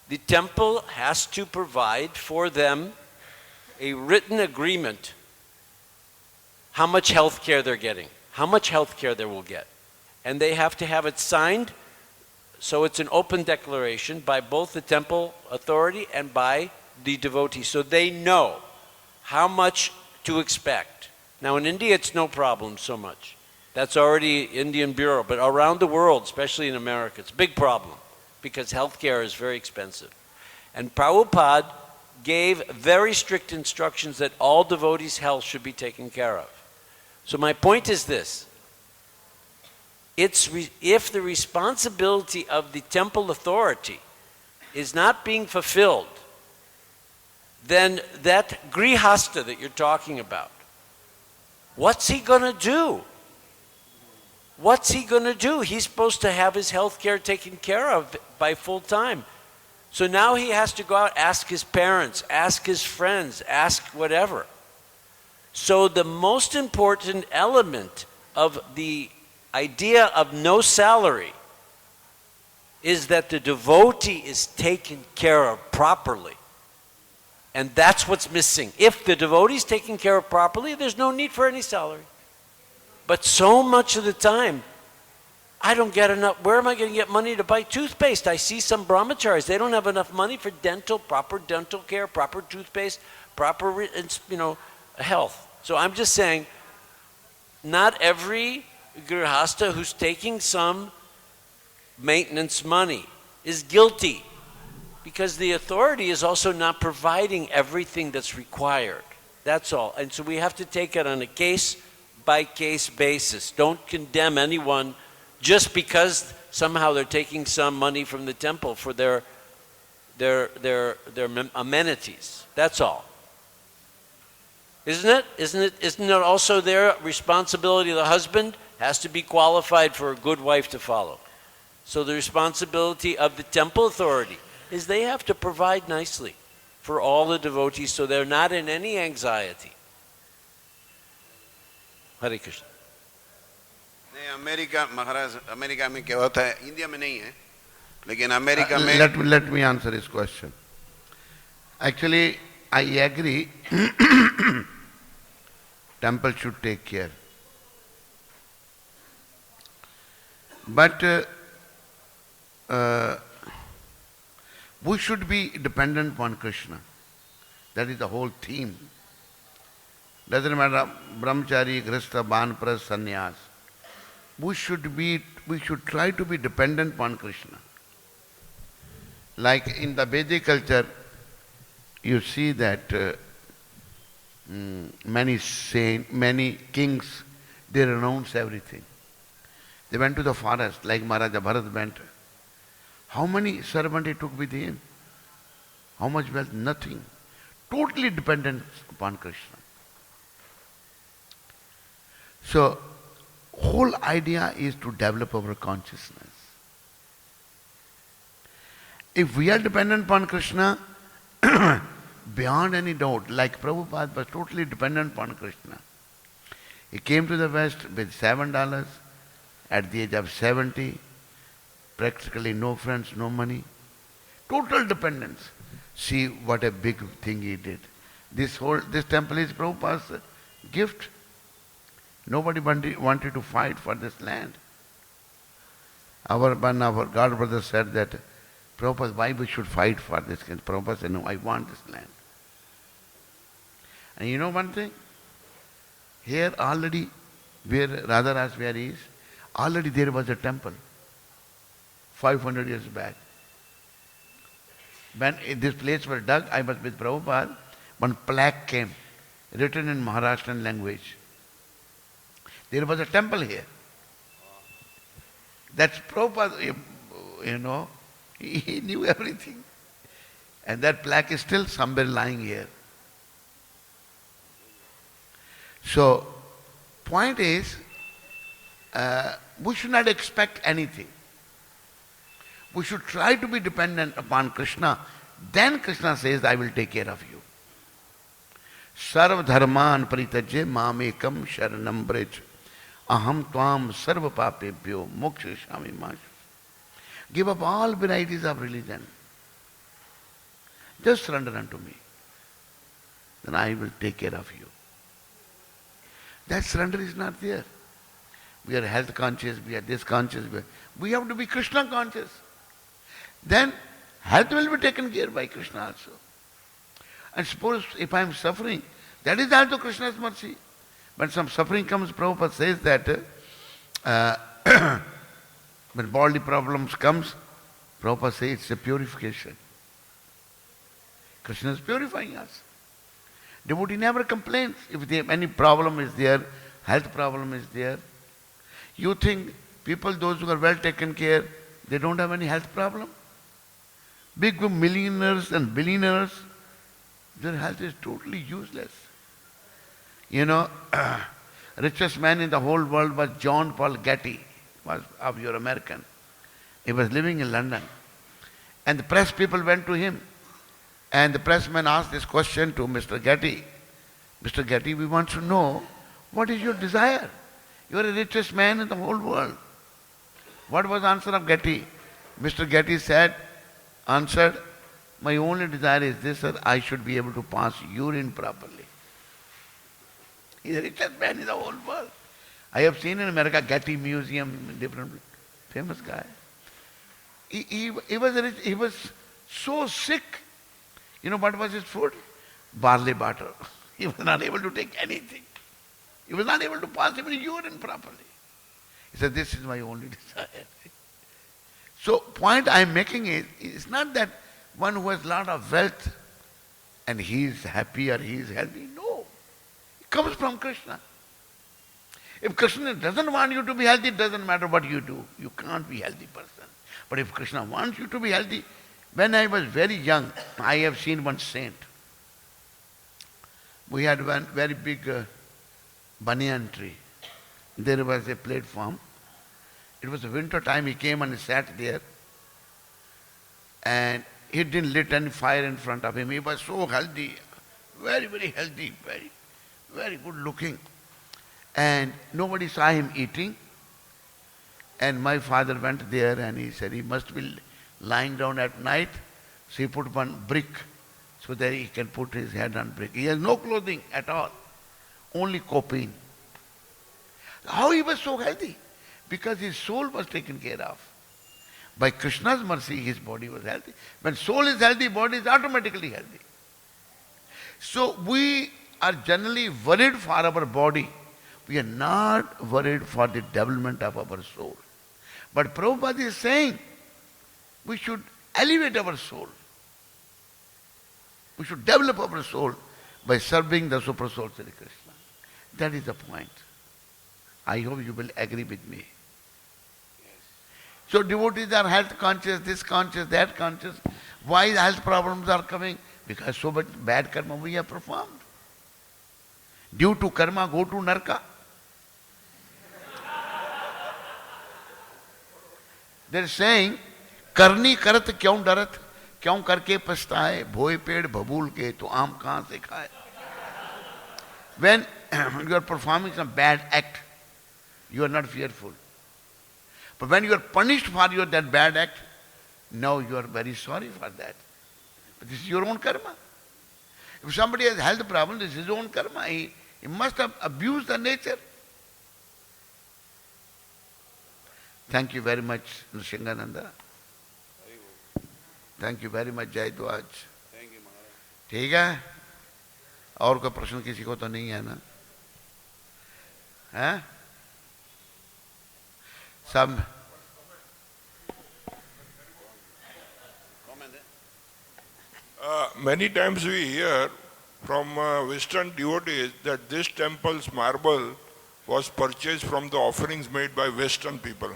the temple has to provide for them a written agreement how much health care they're getting, how much health care they will get. And they have to have it signed, so it's an open declaration by both the temple authority and by the devotee, so they know how much to expect. Now in India it's no problem so much. That's already Indian Bureau, but around the world, especially in America, it's a big problem because healthcare is very expensive. And Prabhupada gave very strict instructions that all devotees' health should be taken care of. So my point is this. If the responsibility of the temple authority is not being fulfilled, then that grihasta that you're talking about, what's he going to do? What's he going to do? He's supposed to have his health care taken care of by full time. So now he has to go out, ask his parents, ask his friends, ask whatever. So the most important element of the idea of no salary is that the devotee is taken care of properly. And that's what's missing. If the devotee is taken care of properly, there's no need for any salary. But so much of the time, I don't get enough. Where am I going to get money to buy toothpaste? I see some brahmacharis. They don't have enough money for proper dental care, proper toothpaste, proper, health. So I'm just saying, not every grihasta who's taking some maintenance money is guilty, because the authority is also not providing everything that's required. That's all. And so we have to take it on a case-by-case basis. Don't condemn anyone just because somehow they're taking some money from the temple for their amenities. That's all. Isn't it? Isn't it also their responsibility? The husband has to be qualified for a good wife to follow. So the responsibility of the temple authority is they have to provide nicely for all the devotees so they're not in any anxiety. Hare Krishna. नहीं, America महाराज, America में क्या होता है, India में नहीं है, लेकिन America में let me answer this question. Actually, I agree. Temple should take care. But we should be dependent upon Krishna. That is the whole theme. Doesn't matter brahmachari, grihastha, banpras, sannyas. We should try to be dependent upon Krishna. Like in the Vedic culture, you see that many saints, many kings, they renounce everything. They went to the forest, like Maharaja Bharat went. How many servants he took with him? How much wealth? Nothing. Totally dependent upon Krishna. So, whole idea is to develop our consciousness. If we are dependent upon Krishna, beyond any doubt, like Prabhupada was totally dependent upon Krishna. He came to the West with $7 at the age of 70, practically no friends, no money, total dependence. See what a big thing he did. This temple is Prabhupada's gift. Nobody wanted to fight for this land. Our God brother said that, Prabhupada, why we should fight for this? And Prabhupada said, no, I want this land. And you know one thing? Here already, where Radharaj where is, already there was a temple, 500 years back. When this place was dug, I was with Prabhupada, one plaque came, written in Maharashtrian language. There was a temple here. That's Prabhupada, he knew everything. And that plaque is still somewhere lying here. So, point is, we should not expect anything. We should try to be dependent upon Krishna. Then Krishna says, I will take care of you. Sarva dharman paritajye mamekam sharanam braj. Aham tvam sarva papebhyo mokshishami mash. Give up all varieties of religion. Just surrender unto me. Then I will take care of you. That surrender is not there. We are health conscious, we are this conscious. We have to be Krishna conscious. Then health will be taken care by Krishna also. And suppose if I am suffering, that is also Krishna's mercy. When some suffering comes, Prabhupada says that when bodily problems comes, Prabhupada says it's a purification. Krishna is purifying us. Devotee never complains. If any problem is there, health problem is there. You think people, those who are well taken care, they don't have any health problem? Big millionaires and billionaires, their health is totally useless. You know, richest man in the whole world was John Paul Getty, was of your American. He was living in London. And the press people went to him. And the pressman asked this question to Mr. Getty. Mr. Getty, we want to know, what is your desire? You are the richest man in the whole world. What was the answer of Getty? Mr. Getty answered, my only desire is this, that I should be able to pass urine properly. He's the richest man in the whole world. I have seen in America Getty Museum, different famous guy. He was so sick. You know what was his food? Barley butter. He was not able to take anything. He was not able to pass even urine properly. He said, this is my only desire. So point I am making is, it's not that one who has a lot of wealth and he is happy or he is healthy. No. It comes from Krishna. If Krishna doesn't want you to be healthy, it doesn't matter what you do. You can't be a healthy person. But if Krishna wants you to be healthy, when I was very young, I have seen one saint. We had one very big banyan tree. There was a platform. It was winter time. He came and he sat there. And he didn't lit any fire in front of him. He was so healthy, very, very healthy, very, very good looking. And nobody saw him eating. And my father went there and he said he must be lying down at night. So he put one brick so that he can put his head on brick. He has no clothing at all, only copine. How he was so healthy? Because his soul was taken care of. By Krishna's mercy, his body was healthy. When soul is healthy, body is automatically healthy. So we are generally worried for our body. We are not worried for the development of our soul. But Prabhupada is saying, we should elevate our soul. We should develop our soul by serving the Super Soul Sri Krishna. That is the point. I hope you will agree with me. So devotees are health conscious, this conscious, that conscious. Why the health problems are coming? Because so much bad karma we have performed. Due to karma, go to narka. They're saying, करनी करत क्यों डरत, क्यों करके पछताए, भोए पेड़ बबूल के तो आम कहाँ से खाए. When you are performing some bad act, you are not fearful. But when you are punished for that bad act, now you are very sorry for that. But this is your own karma. If somebody has health problem, this is his own karma. He must have abused the nature. Thank you very much, Nrsingananda. Thank you very much, Jayadwaj. Thank you, Maharaj. ठीक है? और कोई प्रश्न किसी को तो नहीं है ना? हैं? सब Many times we hear from Western devotees that this temple's marble was purchased from the offerings made by Western people.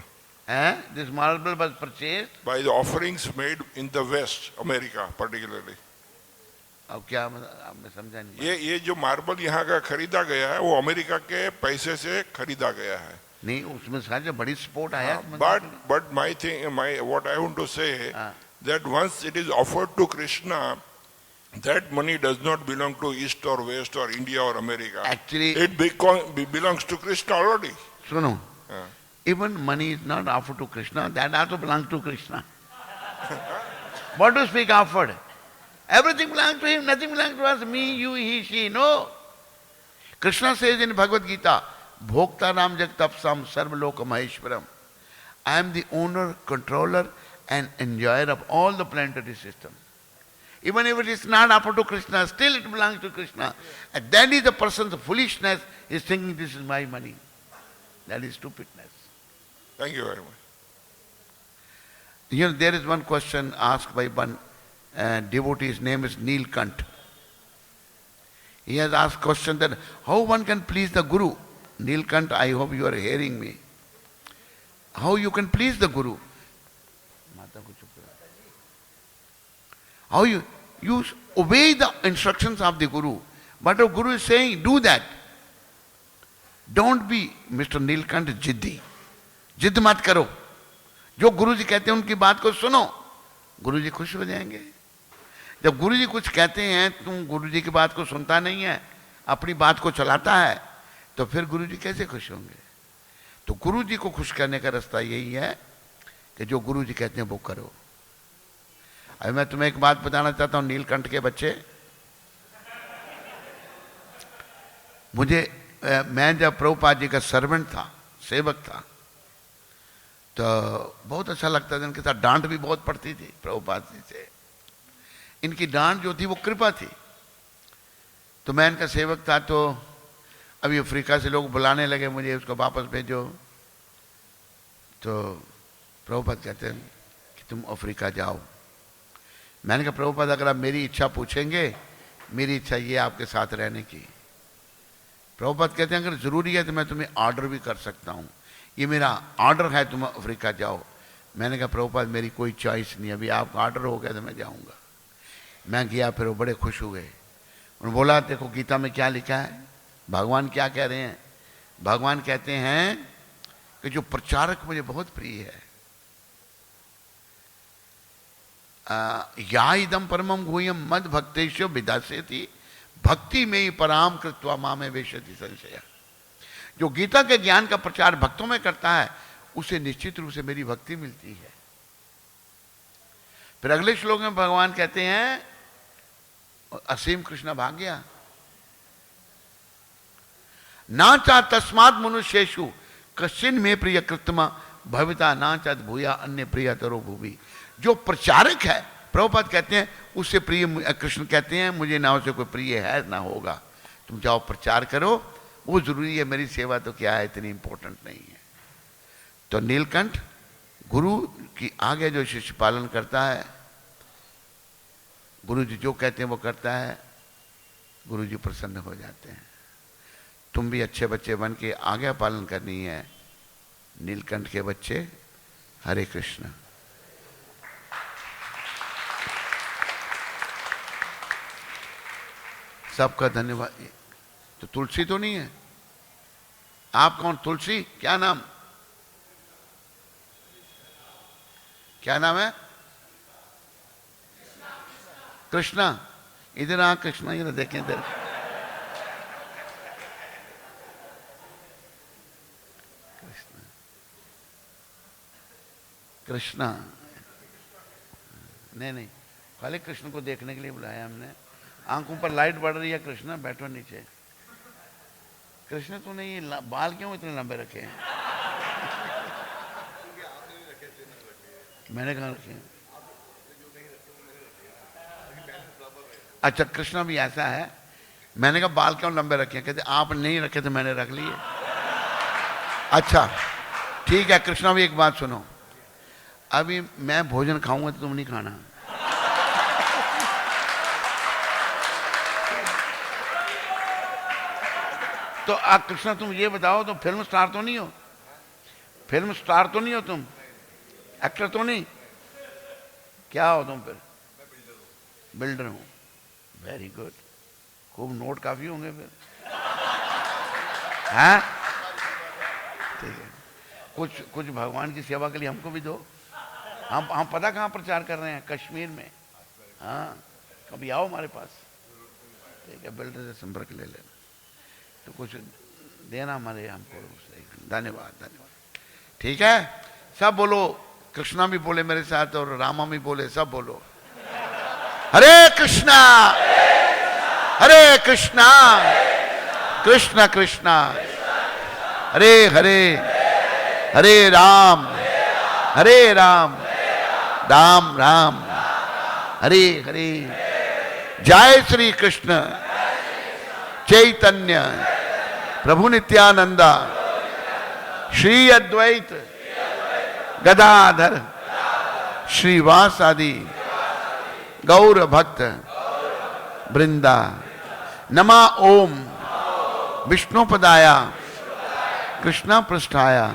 This marble was purchased By the offerings made in the West, America particularly. अब क्या आपने समझा नहीं? ये जो marble यहाँ का खरीदा गया है वो अमेरिका के पैसे से खरीदा गया है. नहीं उसमें सारे बड़ी सपोर्ट आया. But what I want to say that once it is offered to Krishna, that money does not belong to East or West or India or America. Actually, it belongs to Krishna already. सुनो, even money is not offered to Krishna, that also belongs to Krishna. What to speak offered? Everything belongs to him, nothing belongs to us, me, you, he, she. No. Krishna says in Bhagavad Gita, Bhokta Ram Jagatapsam Sarvaloka Maheshwaram. I am the owner, controller and enjoyer of all the planetary system. Even if it is not offered to Krishna, still it belongs to Krishna. And that is the person's foolishness, is thinking this is my money. That is stupidness. Thank you very much. You know, there is one question asked by one devotee, his name is Neelkant. He has asked question that how one can please the Guru. Nilkant, I hope you are hearing me. How you can please the Guru? How you obey the instructions of the Guru. Whatever Guru is saying, do that. Don't be Mr. Nilkant जिद्दी. जिद मत करो. जो गुरु जी कहते हैं उनकी बात को सुनो. गुरु जी खुश हो जाएंगे. जब गुरु जी कुछ कहते हैं, तुम गुरु जी की बात को सुनता नहीं है, अपनी बात को चलाता है, तो फिर गुरु जी कैसे खुश होंगे? तो गुरु जी को खुश करने का रास्ता यही है कि जो गुरु जी कहते हैं वो करो. अभी मैं तुम्हें एक बात बताना चाहता हूं. नीलकंठ के बच्चे, मैं जब प्रभुपाद जी का सर्वेंट था, सेवक था, तो बहुत अच्छा लगता था. इनके साथ डांट भी बहुत पड़ती थी प्रभुपाद जी से. इनकी डांट जो थी वो कृपा थी. तो मैं इनका सेवक था. तो अभी अफ्रीका से लोग बुलाने लगे मुझे, उसको वापस भेजो. तो प्रभुपाद कहते हैं कि तुम अफ्रीका जाओ. मैंने कहा प्रभुपाद अगर आप मेरी इच्छा पूछेंगे, मेरी इच्छा ये आपके साथ रहने की. प्रभुपाद कहते हैं अगर जरूरी है तो मैं तुम्हें ऑर्डर भी कर सकता हूँ. ये मेरा ऑर्डर है, तुम अफ्रीका जाओ. मैंने कहा प्रभुपाद मेरी कोई चॉइस नहीं, अभी आपका ऑर्डर हो गया तो मैं जाऊँगा. मैं गया. फिर वो बड़े खुश हुए. उन्होंने बोला देखो गीता में क्या लिखा है, भगवान क्या कह रहे हैं. भगवान कहते हैं कि जो प्रचारक मुझे बहुत प्रिय है, या इदम परमम गुह्यम मद भक्तेशो विदास्यति भक्ति में ही पराम कृत्वा मामे वेशति संशय. जो गीता के ज्ञान का प्रचार भक्तों में करता है, उसे निश्चित रूप से मेरी भक्ति मिलती है. फिर अगले श्लोक में भगवान कहते हैं, असीम कृष्ण भाग गया. ना चा तस्मात् मनुष्येषु कश्चिन में प्रिय कृत्मा भविता ना चात भूया अन्य प्रिय तरो भूवि. जो प्रचारक है, प्रभुपाद कहते हैं उससे प्रिय, कृष्ण कहते हैं मुझे ना उससे कोई प्रिय है ना होगा. तुम जाओ प्रचार करो, वो जरूरी है. मेरी सेवा तो क्या है, इतनी इंपॉर्टेंट नहीं है. तो नीलकंठ गुरु की आगे जो शिष्य पालन करता है, गुरु जी जो कहते हैं वो करता है, गुरु जी प्रसन्न हो जाते हैं. तुम भी अच्छे बच्चे बन के आज्ञा पालन करनी है. नीलकंठ के बच्चे. हरे कृष्ण. सबका धन्यवाद. तो तुलसी तो नहीं है? आप कौन? तुलसी क्या नाम? क्या नाम है? कृष्णा. इधर आ कृष्णा, इधर देखें इधर. कृष्णा नहीं, खाली कृष्ण को देखने के लिए बुलाया हमने. आंखों पर लाइट बढ़ रही है. कृष्णा बैठो नीचे. कृष्ण तूने ये बाल क्यों इतने लंबे रखे हैं? मैंने कहा रखे हैं. अच्छा कृष्णा भी ऐसा है. मैंने कहा बाल क्यों लंबे रखे हैं? कहते आप नहीं रखे तो मैंने रख लिए. अच्छा ठीक है. कृष्णा भी एक बात सुनो. अभी मैं भोजन खाऊंगा तो तुम नहीं खाना. तो कृष्णा तुम ये बताओ, तो फिल्म स्टार तो नहीं हो? फिल्म स्टार तो नहीं हो तुम? एक्टर तो नहीं? क्या हो तुम फिर? बिल्डर हो. Very good. खूब नोट काफी होंगे फिर. हैं? ठीक है. कुछ भगवान की सेवा के लिए हमको भी दो. हम पता कहाँ प्रचार कर रहे हैं? कश्मीर में. हाँ कभी आओ हमारे पास. ठीक है. बिल्डर से संपर्क ले लेना. तो कुछ देना हमारे हमको. धन्यवाद धन्यवाद. ठीक है. सब बोलो. कृष्णा भी बोले मेरे साथ और रामा भी बोले. सब बोलो हरे कृष्णा हरे कृष्णा कृष्ण कृष्णा हरे हरे हरे राम राम राम हरे हरे. जय श्री कृष्ण चैतन्य प्रभु नित्यानंदा श्री अद्वैत गदाधर श्रीवासादि गौर भक्त वृंदा. नमा ओम विष्णुपदाया कृष्णा पृष्ठाया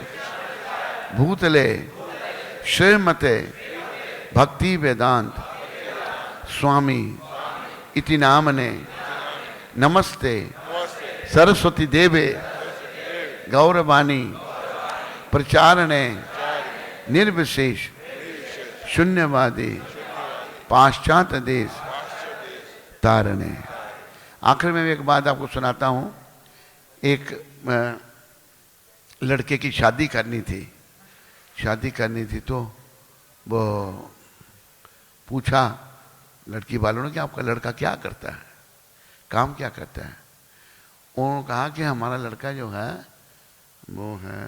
भूतले श्रीमते भक्ति वेदांत स्वामी इति नामने नमस्ते सरस्वती देवे गौरवाणी प्रचारणे निर्विशेष शून्यवादी पाश्चात्य देश तारणे। आखिर में एक बात आपको सुनाता हूँ। एक लड़के की शादी करनी थी तो वो पूछा लड़की वालों ने कि आपका लड़का क्या करता है, काम क्या करता है। उन्होंने कहा कि हमारा लड़का जो है वो है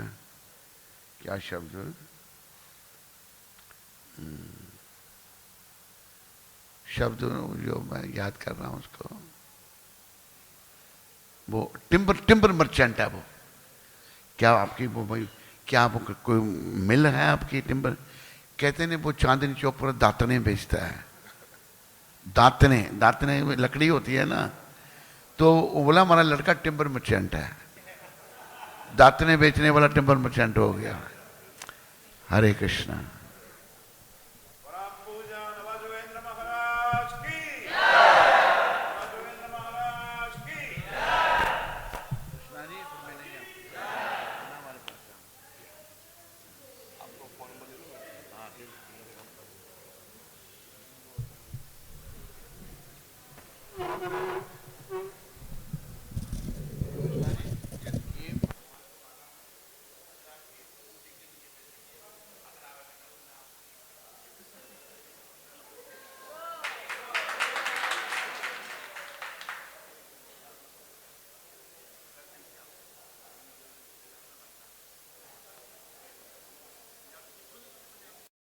क्या शब्द, शब्द जो मैं याद कर रहा हूं उसको, वो टिम्बर मर्चेंट है। वो क्या आपकी वो भाई क्या वो कोई मिल है आपकी टिम्बर? कहते नहीं वो चांदनी चौक पर दातने बेचता है। दातने लकड़ी होती है ना, तो वो बोला हमारा लड़का टिम्बर मर्चेंट है, दातने बेचने वाला टिम्बर मर्चेंट हो गया। हरे कृष्णा। Thank you.